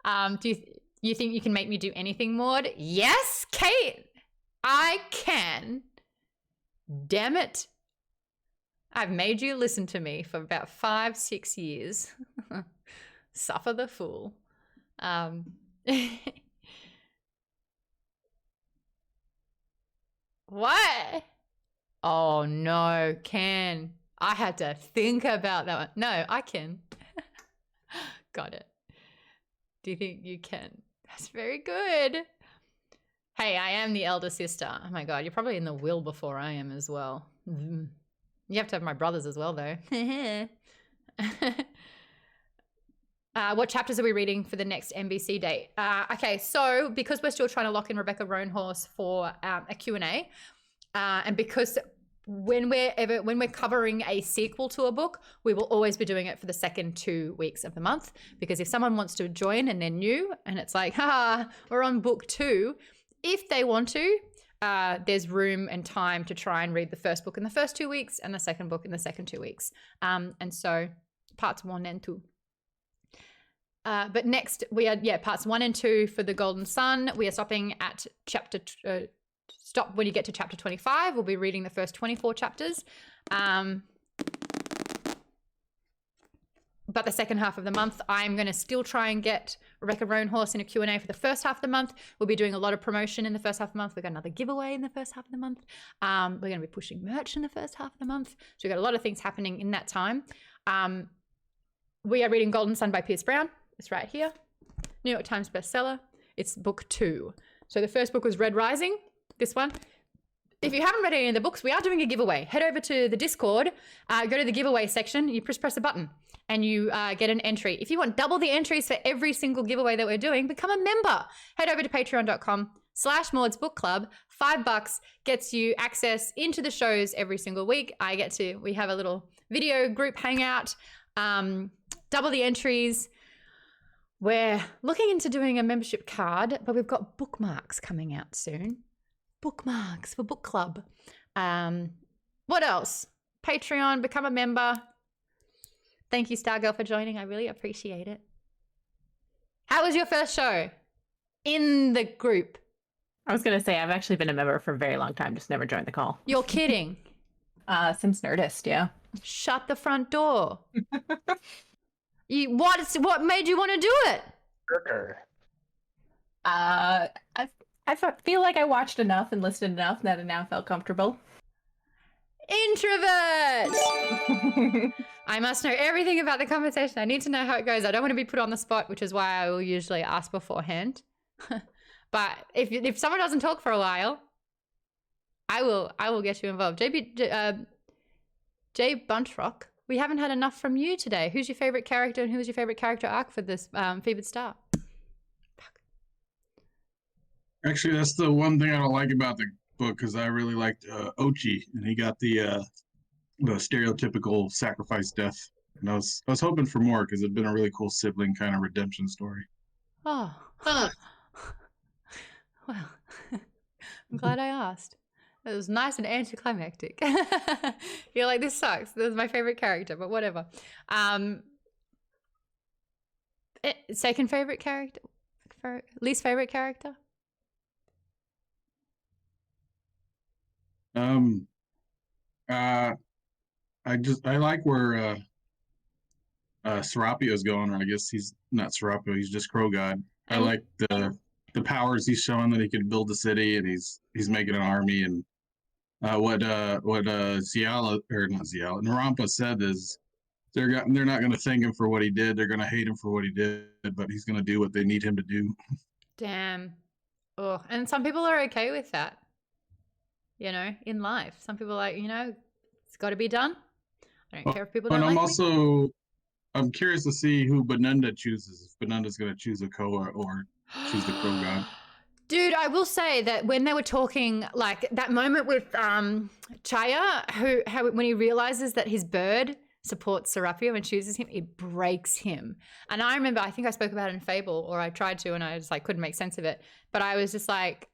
Do you think you can make me do anything, Maude? Yes, Kate, I can. Damn it. I've made you listen to me for about 5-6 years. Suffer the fool. What? Oh no, Ken. I had to think about that one. No, I can. Got it. Do you think you can? That's very good. Hey, I am the elder sister. Oh my God, you're probably in the will before I am as well. You have to have my brothers as well, though. What chapters are we reading for the next NBC date? Okay, so because we're still trying to lock in Rebecca Roanhorse for a Q&A, and because when we're covering a sequel to a book, we will always be doing it for the second 2 weeks of the month. Because if someone wants to join and they're new and it's like, we're on book 2, if they want to, there's room and time to try and read the first book in the first 2 weeks and the second book in the second 2 weeks. And so parts 1 and 2. But next we are, parts 1 and 2 for the Golden Sun. We are stopping at stop when you get to chapter 25. We'll be reading the first 24 chapters. But the second half of the month, I'm going to still try and get Rebecca Roanhorse in a Q&A for the first half of the month. We'll be doing a lot of promotion in the first half of the month. We've got another giveaway in the first half of the month. We're going to be pushing merch in the first half of the month. So we've got a lot of things happening in that time. We are reading Golden Sun by Pierce Brown. It's right here. New York Times bestseller. It's book 2. So the first book was Red Rising, this one. If you haven't read any of the books, we are doing a giveaway. Head over to the Discord, go to the giveaway section, you press a button and you get an entry. If you want double the entries for every single giveaway that we're doing, become a member. Head over to patreon.com/Maude's Book Club. $5 gets you access into the shows every single week. We have a little video group hangout, double the entries. We're looking into doing a membership card, but we've got bookmarks coming out soon. Bookmarks for book club. What else? Patreon, become a member. Thank you, Stargirl, for joining. I really appreciate it. How was your first show in the group? I was going to say, I've actually been a member for a very long time, just never joined the call. You're kidding. Since Nerdist, yeah. Shut the front door. What made you want to do it? I feel like I watched enough and listened enough that I now felt comfortable. Introvert! I must know everything about the conversation. I need to know how it goes. I don't want to be put on the spot, which is why I will usually ask beforehand. But if someone doesn't talk for a while, I will get you involved. Jay Buntrock, we haven't had enough from you today. Who's your favorite character and who was your favorite character arc for this Fevered Star? Actually, that's the one thing I don't like about the book, because I really liked Ochi, and he got the stereotypical sacrifice death. And I was hoping for more, because it'd been a really cool sibling kind of redemption story. Oh. Well, I'm glad I asked. It was nice and anticlimactic. You're like, this sucks. This is my favorite character, but whatever. Second favorite character? Least favorite character? I like where Serapio's going, or I guess he's not Serapio, he's just Crow God. I like the powers he's showing, that he could build a city, and he's making an army, and what Xiala, or not Xiala, Narapa said is they're not going to thank him for what he did. They're going to hate him for what he did, but he's going to do what they need him to do. Damn. Oh, and some people are okay with that. You know, in life, some people are like, you know, it's got to be done. I don't care if people don't like me. I'm curious to see who Benunda chooses. If Benunda's going to choose Okoa or choose the Crow God. Dude, I will say that when they were talking, like that moment with Chaya, when he realizes that his bird supports Serapio and chooses him, it breaks him. And I remember, I think I spoke about it in Fable, or I tried to, and I just like couldn't make sense of it. But I was just like,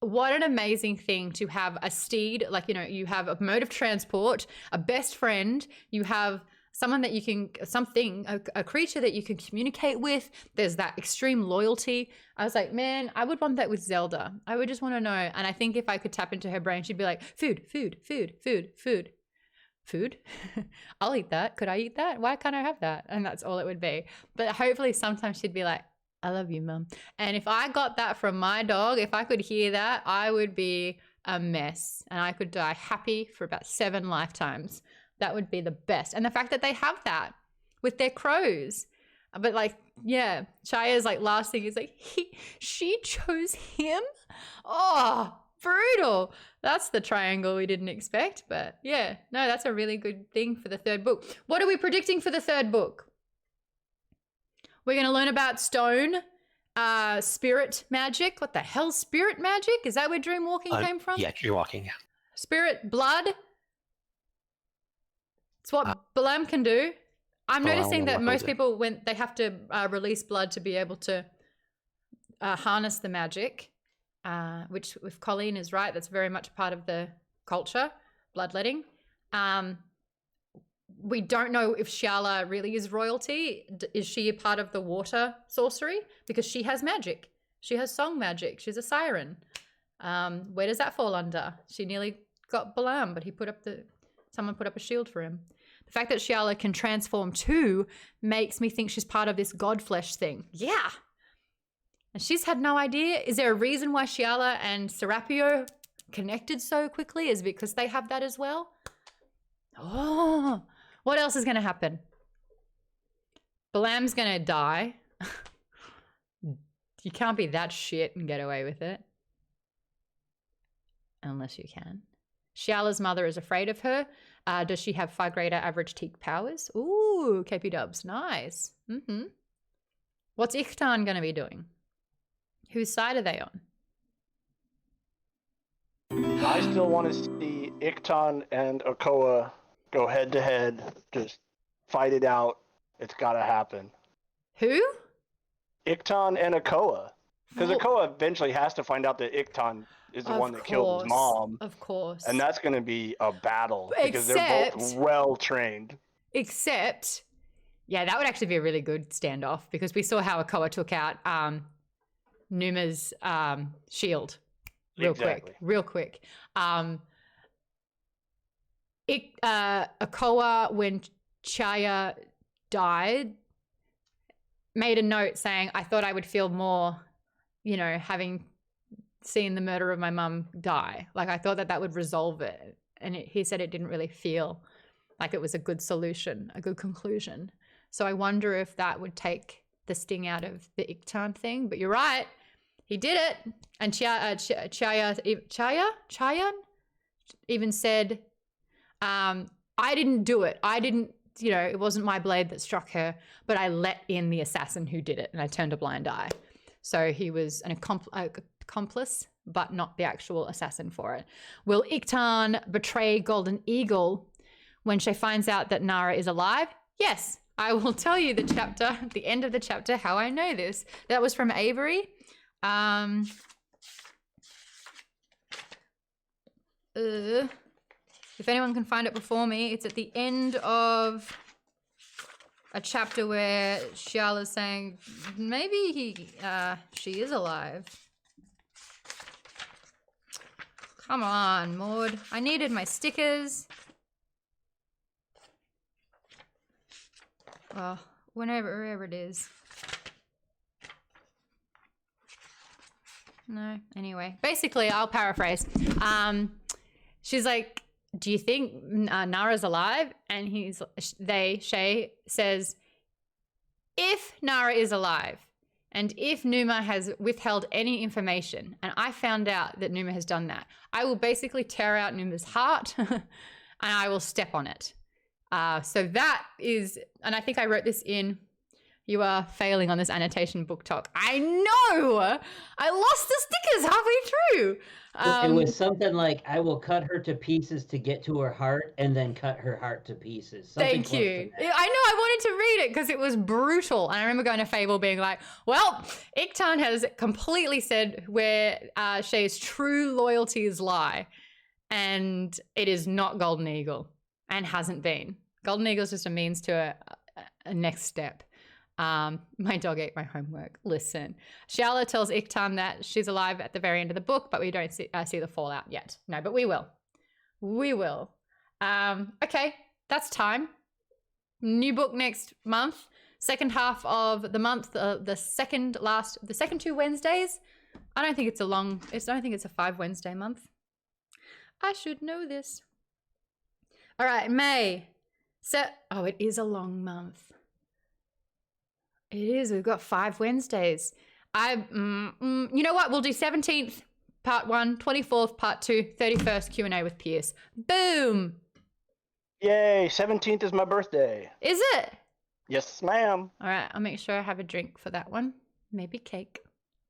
what an amazing thing to have a steed, like, you know, you have a mode of transport, a best friend, you have someone that you can, a creature that you can communicate with. There's that extreme loyalty. I was like, man, I would want that with Zelda. I would just want to know. And I think if I could tap into her brain, she'd be like, food, food, food, food, food, food. I'll eat that. Could I eat that? Why can't I have that? And that's all it would be. But hopefully sometimes she'd be like, I love you, Mum. And if I got that from my dog, if I could hear that, I would be a mess. And I could die happy for about 7 lifetimes. That would be the best. And the fact that they have that with their crows. But like, yeah, Chaya's like last thing is like, she chose him? Oh, brutal. That's the triangle we didn't expect. But yeah, no, that's a really good thing for the third book. What are we predicting for the third book? We're going to learn about stone, spirit magic. What the hell, spirit magic? Is that where dream walking came from? Yeah, dream walking, yeah. Spirit, blood. It's what Balam can do. I'm noticing that most people, when they have to release blood to be able to harness the magic, which if Colleen is right, that's very much part of the culture, bloodletting. We don't know if Xiala really is royalty. Is she a part of the water sorcery? Because she has magic. She has song magic. She's a siren. Where does that fall under? She nearly got Balam, but someone put up a shield for him. The fact that Xiala can transform too makes me think she's part of this god flesh thing. Yeah. And she's had no idea. Is there a reason why Xiala and Serapio connected so quickly? Is it because they have that as well? Oh, what else is going to happen? Balam's going to die. You can't be that shit and get away with it. Unless you can. Xiala's mother is afraid of her. Does she have far greater average teak powers? Ooh, KP dubs. Nice. What's Ichtan going to be doing? Whose side are they on? I still want to see Ichtan and Okoa go head to head. Just fight it out. It's got to happen. Who? Ichtan and Okoa. Because Okoa eventually has to find out that Ichtan is the one that killed his mom. Of course. And that's going to be a battle because they're both well trained. Except, yeah, that would actually be a really good standoff because we saw how Okoa took out Numa's shield real quick. Okoa, when Chaya died, made a note saying, I thought I would feel more, you know, having seen the murder of my mum die. Like, I thought that that would resolve it. And he said it didn't really feel like it was a good solution, a good conclusion. So I wonder if that would take the sting out of the Iktan thing. But you're right. He did it. And Chayan even said, I didn't do it. I didn't, you know, it wasn't my blade that struck her, but I let in the assassin who did it and I turned a blind eye. So he was an accomplice, but not the actual assassin for it. Will Iktan betray Golden Eagle when she finds out that Nara is alive? Yes, I will tell you the chapter, the end of the chapter, how I know this. That was from Avery. If anyone can find it before me, it's at the end of a chapter where Xiala's saying maybe she is alive. Come on, Maude. I needed my stickers. Well, wherever it is. No, anyway. Basically, I'll paraphrase. She's like, do you think Nara's alive? And Shay says, if Nara is alive, and if Numa has withheld any information, and I found out that Numa has done that, I will basically tear out Numa's heart and I will step on it. So that is, and I think I wrote this in, you are failing on this annotation book talk. I know! I lost the stickers halfway through. It was something like, I will cut her to pieces to get to her heart and then cut her heart to pieces. Something Thank you. I know, I wanted to read it because it was brutal. And I remember going to Fable being like, well, Iktan has completely said where Shay's true loyalties lie. And it is not Golden Eagle and hasn't been. Golden Eagle is just a means to a next step. My dog ate my homework. Listen, Xiala tells Iktan that she's alive at the very end of the book, but we don't see the fallout yet. No, but we will. We will. Okay, that's time. New book next month. Second half of the month, the second two Wednesdays. I don't think it's a 5 Wednesday month. I should know this. All right, May. Oh, it is a long month. It is. We've got 5 Wednesdays. You know what? We'll do 17th, part 1, 24th, part 2, 31st Q&A with Pearce. Boom. Yay, 17th is my birthday. Is it? Yes, ma'am. All right, I'll make sure I have a drink for that one. Maybe cake.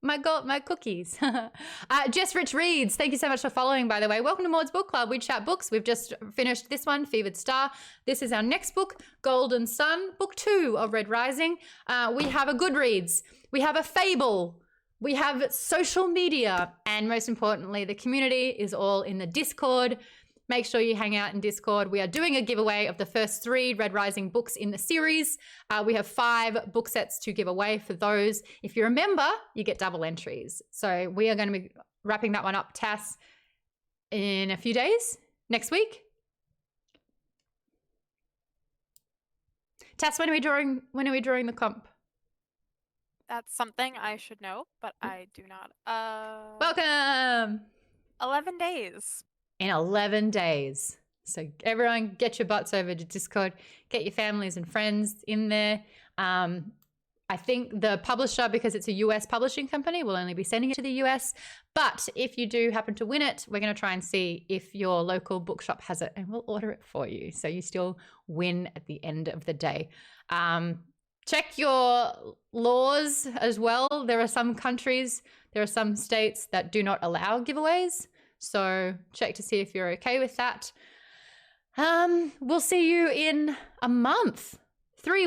My cookies. Jess Rich Reads, thank you so much for following, by the way. Welcome to Maude's Book Club. We chat books. We've just finished this one, Fevered Star. This is our next book, Golden Sun, book 2 of Red Rising. We have a Goodreads. We have a Fable. We have social media. And most importantly, the community is all in the Discord. Make sure you hang out in Discord. We are doing a giveaway of the first 3 Red Rising books in the series. We have 5 book sets to give away for those. If you're a member, you get double entries. So we are going to be wrapping that one up, Tass, in a few days, next week. Tass, when are we drawing the comp? That's something I should know, but I do not. Welcome. 11 days. In 11 days. So everyone get your butts over to Discord, get your families and friends in there. I think the publisher, because it's a US publishing company, will only be sending it to the US. But if you do happen to win it, we're going to try and see if your local bookshop has it and we'll order it for you. So you still win at the end of the day. Check your laws as well. There are some countries, there are some states that do not allow giveaways. So check to see if you're okay with that. We'll see you in a month. 3 weeks.